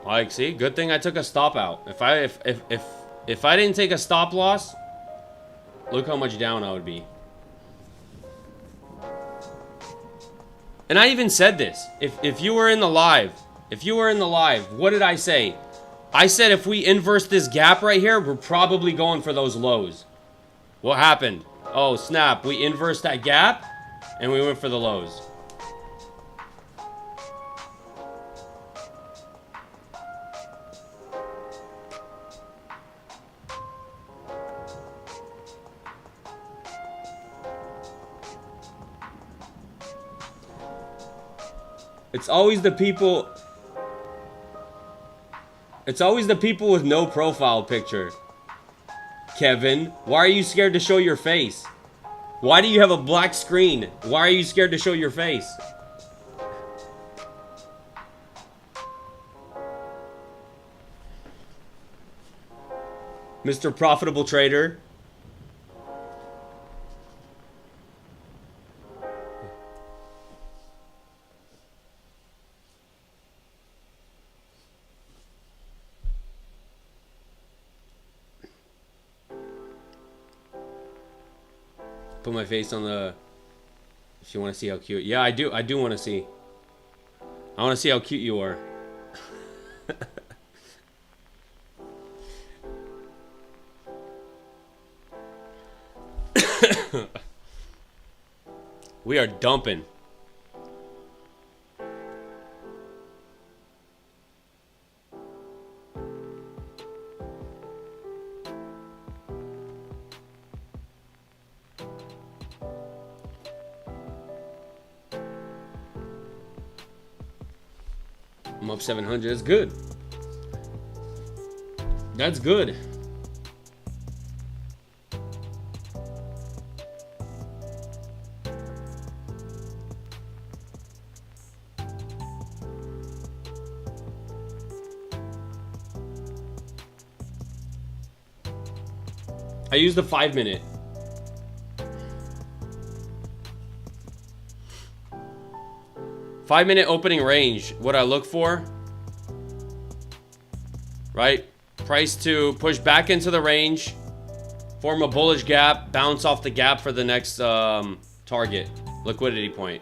Like, see, good thing I took a stop out. If I didn't take a stop loss, look how much down I would be. And I even said this. If you were in the live, what did I say? I said if we inverse this gap right here, we're probably going for those lows. What happened? Oh, snap. We inversed that gap, and we went for the lows. It's always the people with no profile picture. Kevin, why are you scared to show your face? Why do you have a black screen? Why are you scared to show your face? Mr. Profitable Trader. Put my face on the, if you want to see how cute. Yeah, I do want to see. I want to see how cute you are. We are dumping. I'm up 700. That's good. That's good. I use the 5-minute. Five-minute opening range, what I look for, right? Price to push back into the range, form a bullish gap, bounce off the gap for the next target, liquidity point.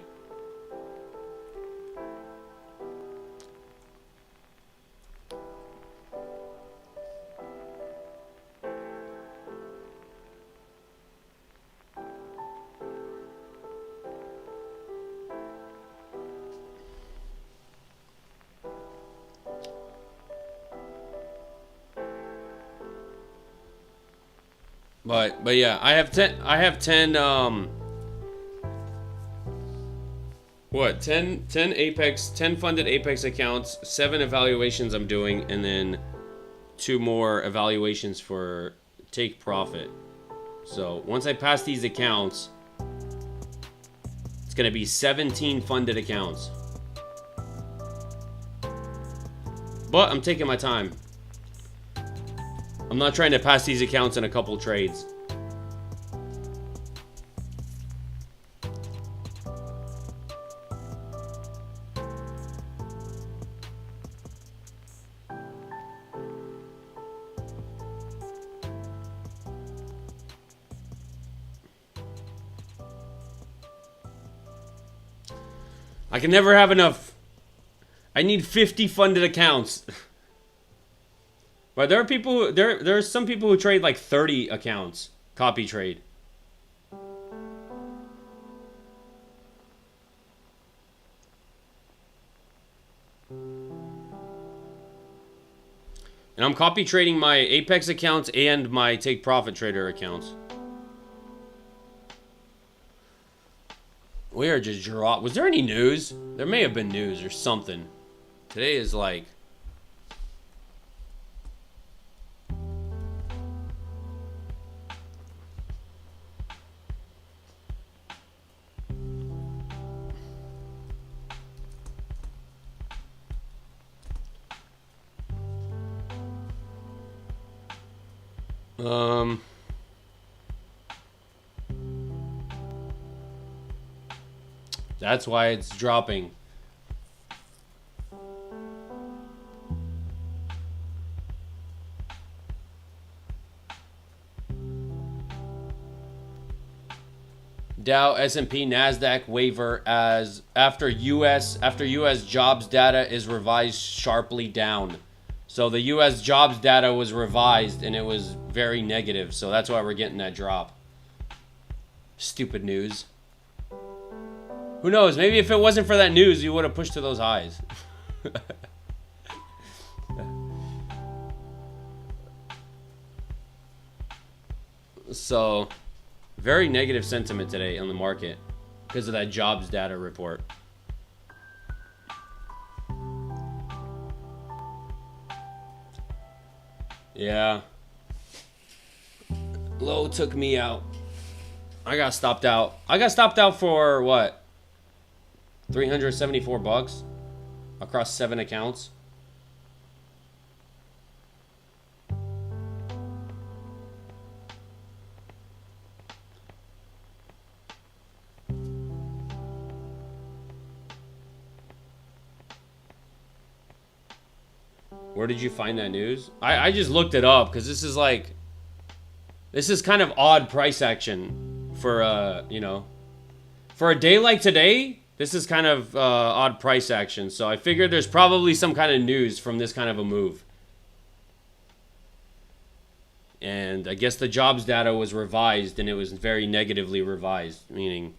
But yeah, I have 10 10 Apex, 10 funded Apex accounts, 7 evaluations I'm doing, and then 2 more evaluations for take profit. So once I pass these accounts, it's gonna be 17 funded accounts. But I'm taking my time. I'm not trying to pass these accounts in a couple trades. I can never have enough. I need 50 funded accounts. But there are people, there are some people who trade like 30 accounts, copy trade. And I'm copy trading my Apex accounts and my Take Profit Trader accounts. We are just dropped. Was there any news? There may have been news or something. Today is like... That's why it's dropping. Dow, S&P, Nasdaq waiver as after US jobs data is revised sharply down. So the US jobs data was revised and it was very negative. So that's why we're getting that drop. Stupid news. Who knows? Maybe if it wasn't for that news, you would have pushed to those highs. So, very negative sentiment today on the market because of that jobs data report. Yeah. Low took me out. I got stopped out. I got stopped out for what? 374 bucks across 7 accounts. Where did you find that news? I just looked it up because this is like, this is kind of odd price action for you know, for a day like today. This is kind of odd price action, so I figured there's probably some kind of news from this kind of a move. And I guess the jobs data was revised, and it was very negatively revised, meaning...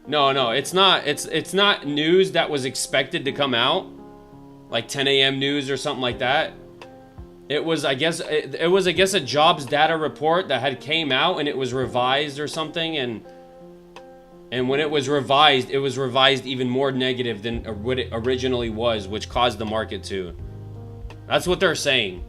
No, it's not. It's not news that was expected to come out, like 10 a.m. news or something like that. It was, I guess, a jobs data report that had came out and it was revised or something, and when it was revised even more negative than what it originally was, which caused the market to. That's what they're saying.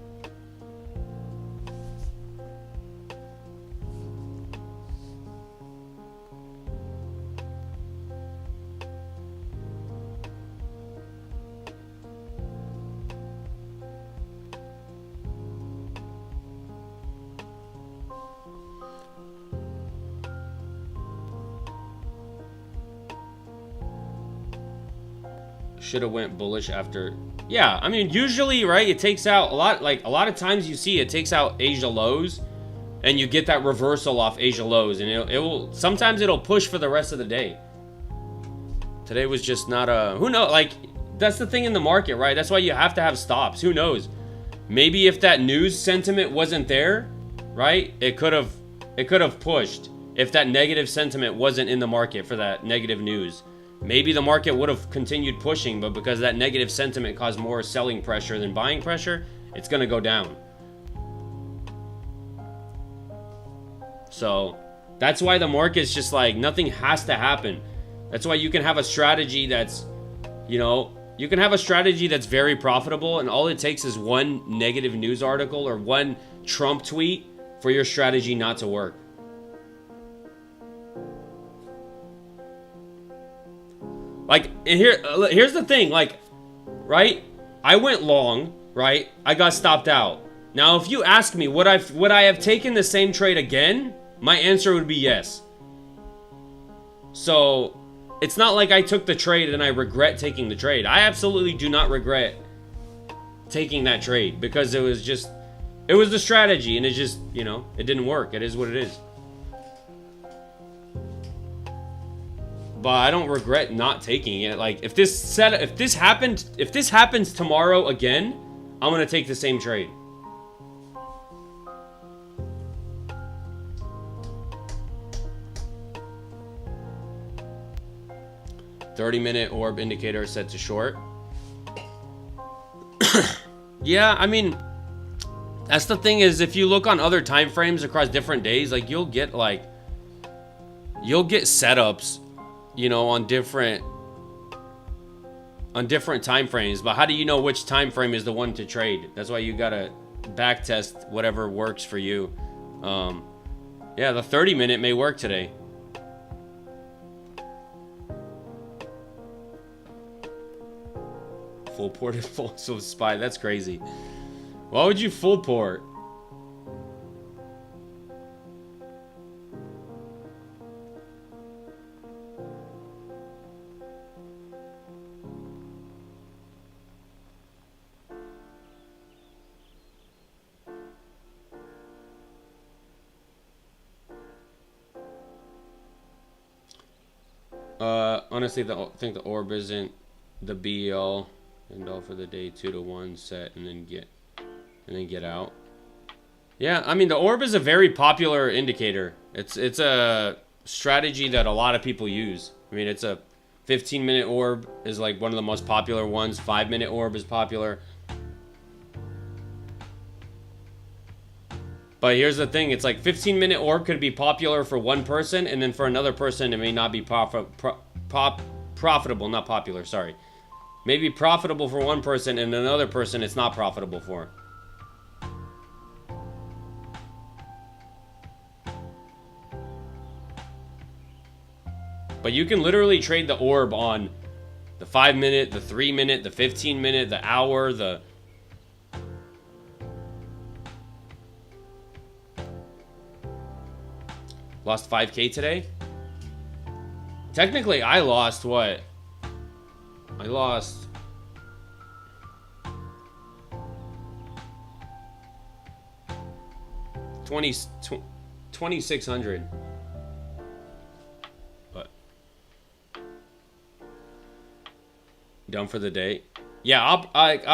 Should have went bullish after. Yeah, I mean, usually, right, it takes out a lot of times you see it takes out Asia lows and you get that reversal off Asia lows, and it will sometimes it'll push for the rest of the day. Today was just not a, who knows, like, that's the thing in the market, right? That's why you have to have stops. Who knows? Maybe if that news sentiment wasn't there, right, it could have pushed if that negative sentiment wasn't in the market for that negative news. maybe the market would have continued pushing, but because that negative sentiment caused more selling pressure than buying pressure, it's going to go down. So that's why the market's just like, nothing has to happen. That's why you can have a strategy that's, you know, you can have a strategy that's very profitable, and all it takes is one negative news article or one Trump tweet for your strategy not to work. Like, here's the thing, like, right? I went long, right? I got stopped out. Now, if you ask me, would I have taken the same trade again? My answer would be yes. So, it's not like I took the trade and I regret taking the trade. I absolutely do not regret taking that trade, because it was the strategy, and it just, you know, it didn't work. It is what it is. But I don't regret not taking it. Like, if this happens tomorrow again, I'm gonna take the same trade. "30-minute orb indicator set to short." Yeah, I mean, that's the thing, is if you look on other time frames across different days, like, you'll get setups, you know, on different time frames. But how do you know which time frame is the one to trade? That's why you gotta back test whatever works for you. Yeah, the 30-minute may work today. Full ported full so SPY. That's crazy. Why would you full port? Honestly, I think the orb isn't the be all and all for the day. 2 to 1 set and then get out. Yeah, I mean, the orb is a very popular indicator. It's a strategy that a lot of people use. I mean, it's a 15-minute orb is like one of the most popular ones. 5-minute orb is popular. But here's the thing, it's like 15-minute orb could be popular for one person, and then for another person it may not be profitable, not popular, sorry. Maybe profitable for one person, and another person it's not profitable for. But you can literally trade the orb on the 5-minute, the 3-minute, the 15-minute, the hour, the... Lost 5K today? Technically, I lost what? I lost... $2,600. But... Done for the day? Yeah, it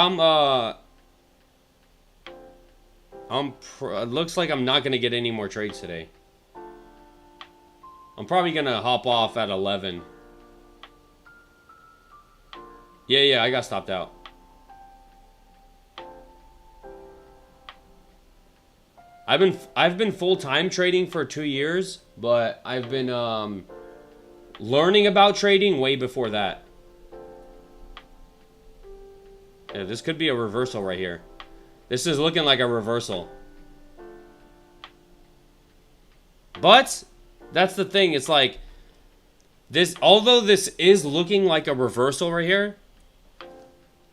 looks like I'm not gonna get any more trades today. I'm probably gonna hop off at 11. Yeah, I got stopped out. I've been full-time trading for 2 years, but I've been learning about trading way before that. Yeah, this could be a reversal right here. This is looking like a reversal. But that's the thing, it's like this, although this is looking like a reversal right here,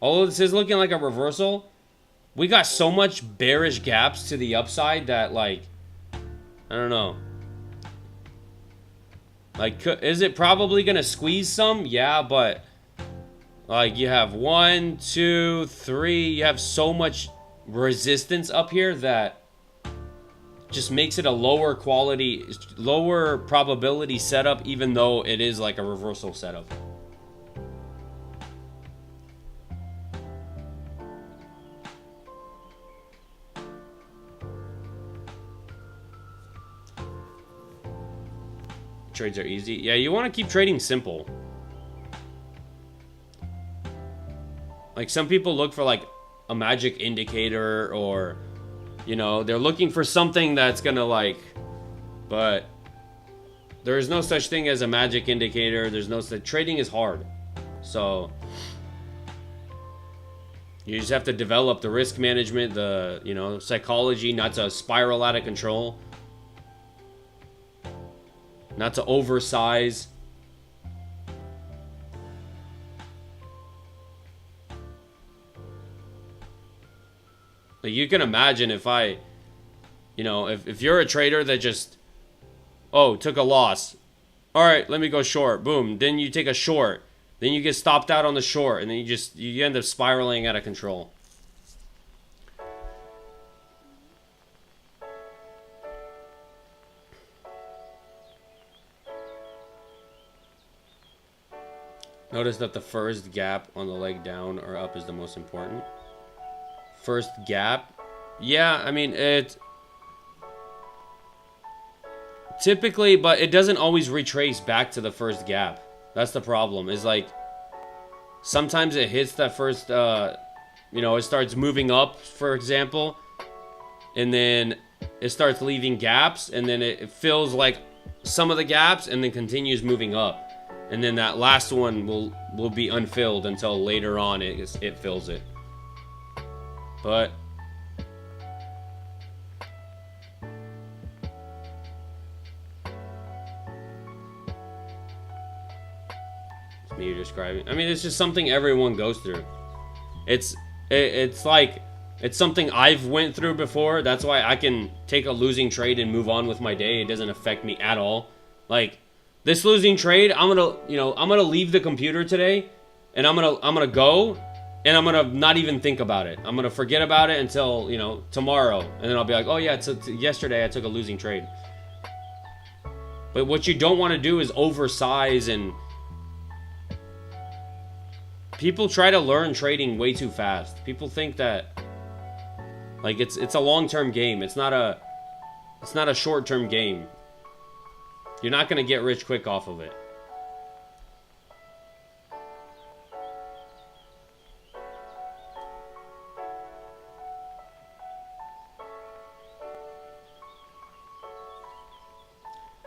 although this is looking like a reversal, we got so much bearish gaps to the upside that, like, I don't know. Like, is it probably gonna squeeze some? Yeah, but like, you have 1, 2, 3, you have so much resistance up here that just makes it a lower quality, lower probability setup, even though it is like a reversal setup. Trades are easy. Yeah, you want to keep trading simple. Like some people look for like a magic indicator, or you know, they're looking for something that's gonna like, but there is no such thing as a magic indicator. There's no such, trading is hard. So you just have to develop the risk management, the, you know, psychology not to spiral out of control, not to oversize. Like you can imagine if I, you know, if you're a trader that just, oh, took a loss. All right, let me go short. Boom. Then you take a short. Then you get stopped out on the short, and then you end up spiraling out of control. Notice that the first gap on the leg down or up is the most important. First gap. Yeah, I mean, it typically, but it doesn't always retrace back to the first gap. That's the problem. Is like sometimes it hits that first, you know, it starts moving up, for example, and then it starts leaving gaps, and then it fills like some of the gaps, and then continues moving up, and then that last one will be unfilled until later on it fills it. But me describing, I mean, it's just something everyone goes through. It's like, it's something I've went through before. That's why I can take a losing trade and move on with my day. It doesn't affect me at all. Like this losing trade, I'm gonna leave the computer today, and I'm gonna go, and I'm gonna not even think about it. I'm gonna forget about it until, you know, tomorrow, and then I'll be like, oh yeah, yesterday I took a losing trade. But what you don't want to do is oversize, and people try to learn trading way too fast. People think that like it's a long-term game. It's not a short-term game. You're not gonna get rich quick off of it.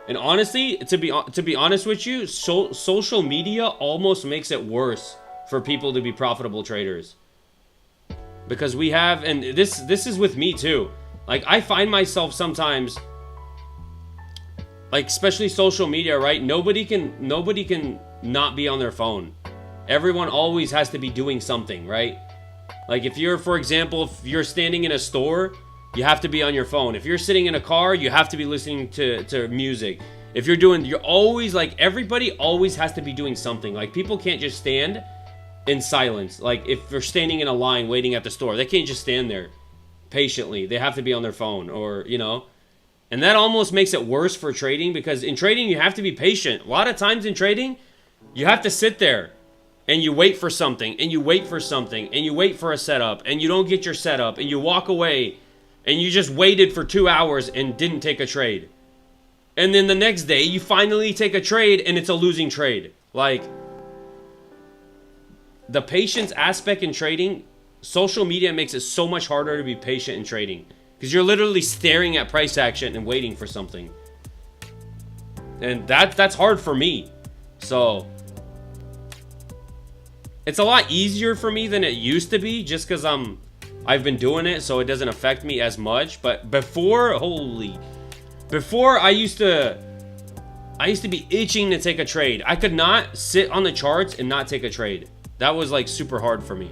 And honestly, to be honest with you, social media almost makes it worse for people to be profitable traders. Because we have, and this is with me too. Like I find myself sometimes, like especially social media, right? Nobody can not be on their phone. Everyone always has to be doing something, right? Like if you're, for example, if you're standing in a store, you have to be on your phone. If you're sitting in a car, you have to be listening to music. If you're always, like, everybody always has to be doing something. Like people can't just stand in silence. Like if they're standing in a line waiting at the store, they can't just stand there patiently. They have to be on their phone, or, you know. And that almost makes it worse for trading, because in trading you have to be patient. A lot of times in trading, you have to sit there and you wait for something, and you wait for something, and you wait for a setup, and you don't get your setup, and you walk away, and you just waited for 2 hours and didn't take a trade. And then the next day you finally take a trade and it's a losing trade. Like, the patience aspect in trading, social media makes it so much harder to be patient in trading, because you're literally staring at price action and waiting for something. And that's hard for me. So it's a lot easier for me than it used to be, just because I've been doing it, so it doesn't affect me as much. But before, before I used to be itching to take a trade. I could not sit on the charts and not take a trade. That was like super hard for me.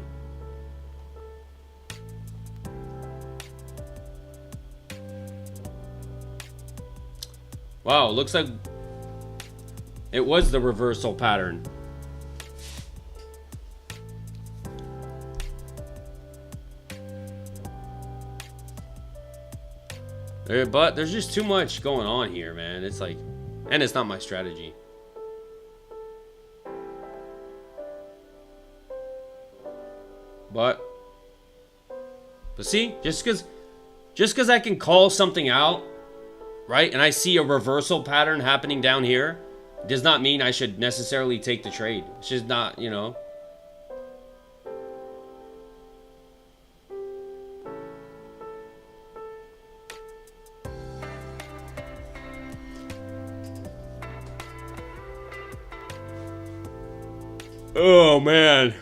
Wow, looks like it was the reversal pattern. But there's just too much going on here, man. It's like, and it's not my strategy. But see, just because I can call something out, right, and I see a reversal pattern happening down here, does not mean I should necessarily take the trade. It's just not, you know. Oh man.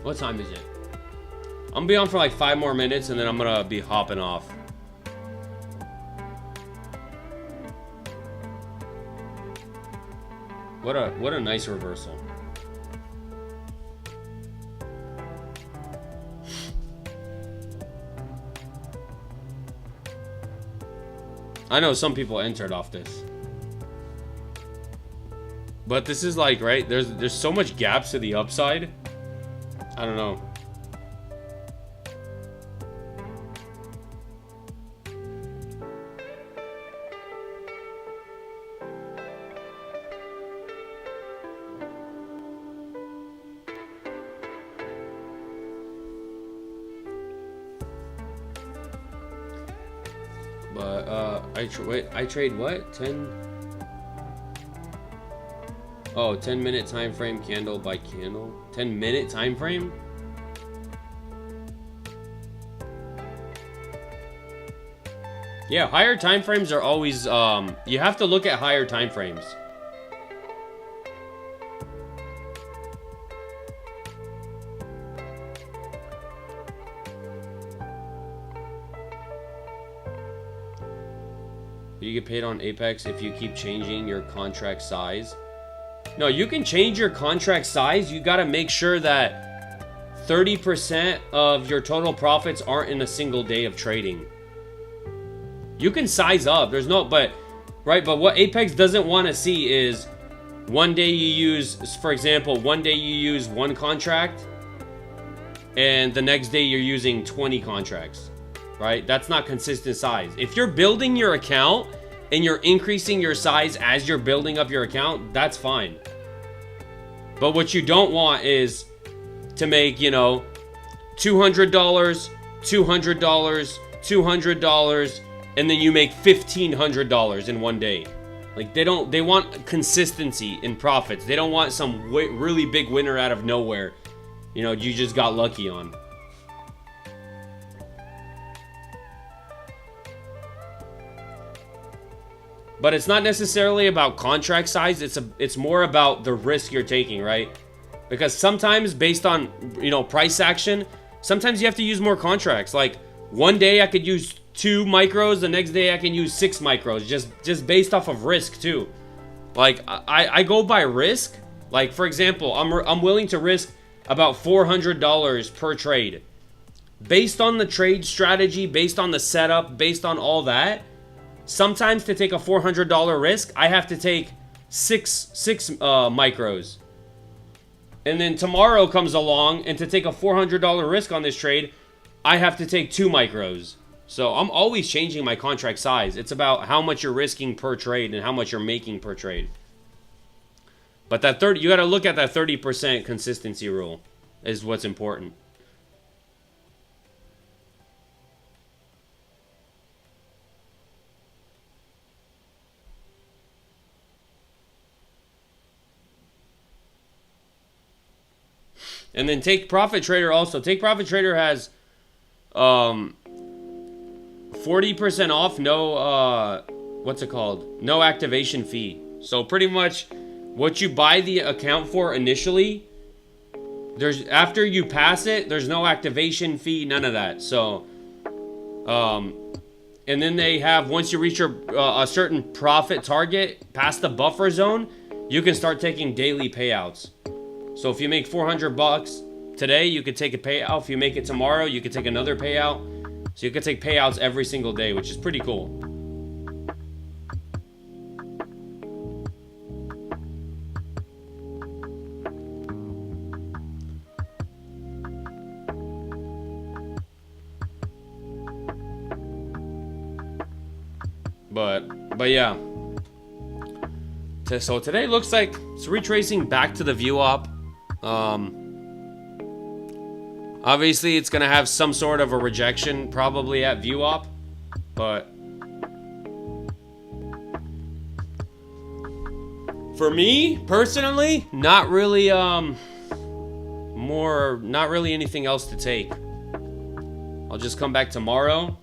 What time is it? I'm gonna be on for like 5 more minutes and then I'm gonna be hopping off. What a nice reversal. I know some people entered off this. But this is like, right? There's so much gaps to the upside. I don't know. But I trade what? 10-minute time frame, candle by candle. 10-minute time frame? Yeah, higher time frames are always you have to look at higher time frames. You get paid on Apex if you keep changing your contract size. No, you can change your contract size. You got to make sure that 30% of your total profits aren't in a single day of trading. You can size up. There's no, but what Apex doesn't want to see is one day you use, for example, one day you use 1 contract and the next day you're using 20 contracts, right? That's not consistent size. If you're building your account and you're increasing your size as you're building up your account, that's fine. But what you don't want is to make, you know, $200, $200, $200, and then you make $1,500 in one day. Like, they want consistency in profits. They don't want some really big winner out of nowhere, you know, you just got lucky on. But it's not necessarily about contract size. It's more about the risk you're taking, right? Because sometimes based on, you know, price action, sometimes you have to use more contracts. Like one day I could use 2 micros, the next day I can use 6 micros, just based off of risk too. Like I go by risk. Like for example, I'm willing to risk about $400 per trade. Based on the trade strategy, based on the setup, based on all that. Sometimes to take a $400 risk, I have to take six micros. And then tomorrow comes along, and to take a $400 risk on this trade, I have to take 2 micros. So I'm always changing my contract size. It's about how much you're risking per trade and how much you're making per trade. But that you got to look at that 30% consistency rule is what's important. And then Take Profit Trader also. Take Profit Trader has 40% off, no, what's it called? No activation fee. So pretty much what you buy the account for initially, after you pass it, there's no activation fee, none of that. So, and then they have, once you reach a certain profit target past the buffer zone, you can start taking daily payouts. So if you make $400 today, you could take a payout. If you make it tomorrow, you could take another payout. So you could take payouts every single day, which is pretty cool. But yeah. So today looks like it's retracing back to the view op. Obviously it's gonna have some sort of a rejection probably at view op, but for me personally, not really not really anything else to take. I'll just come back tomorrow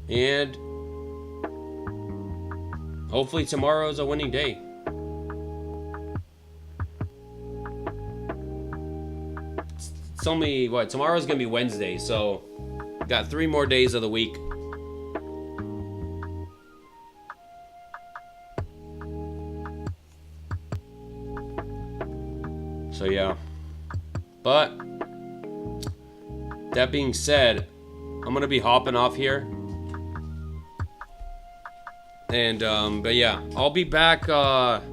and hopefully tomorrow's a winning day. It's only, what, tomorrow's gonna be Wednesday, so got 3 more days of the week. So yeah, but that being said, I'm gonna be hopping off here, and but yeah, I'll be back tomorrow.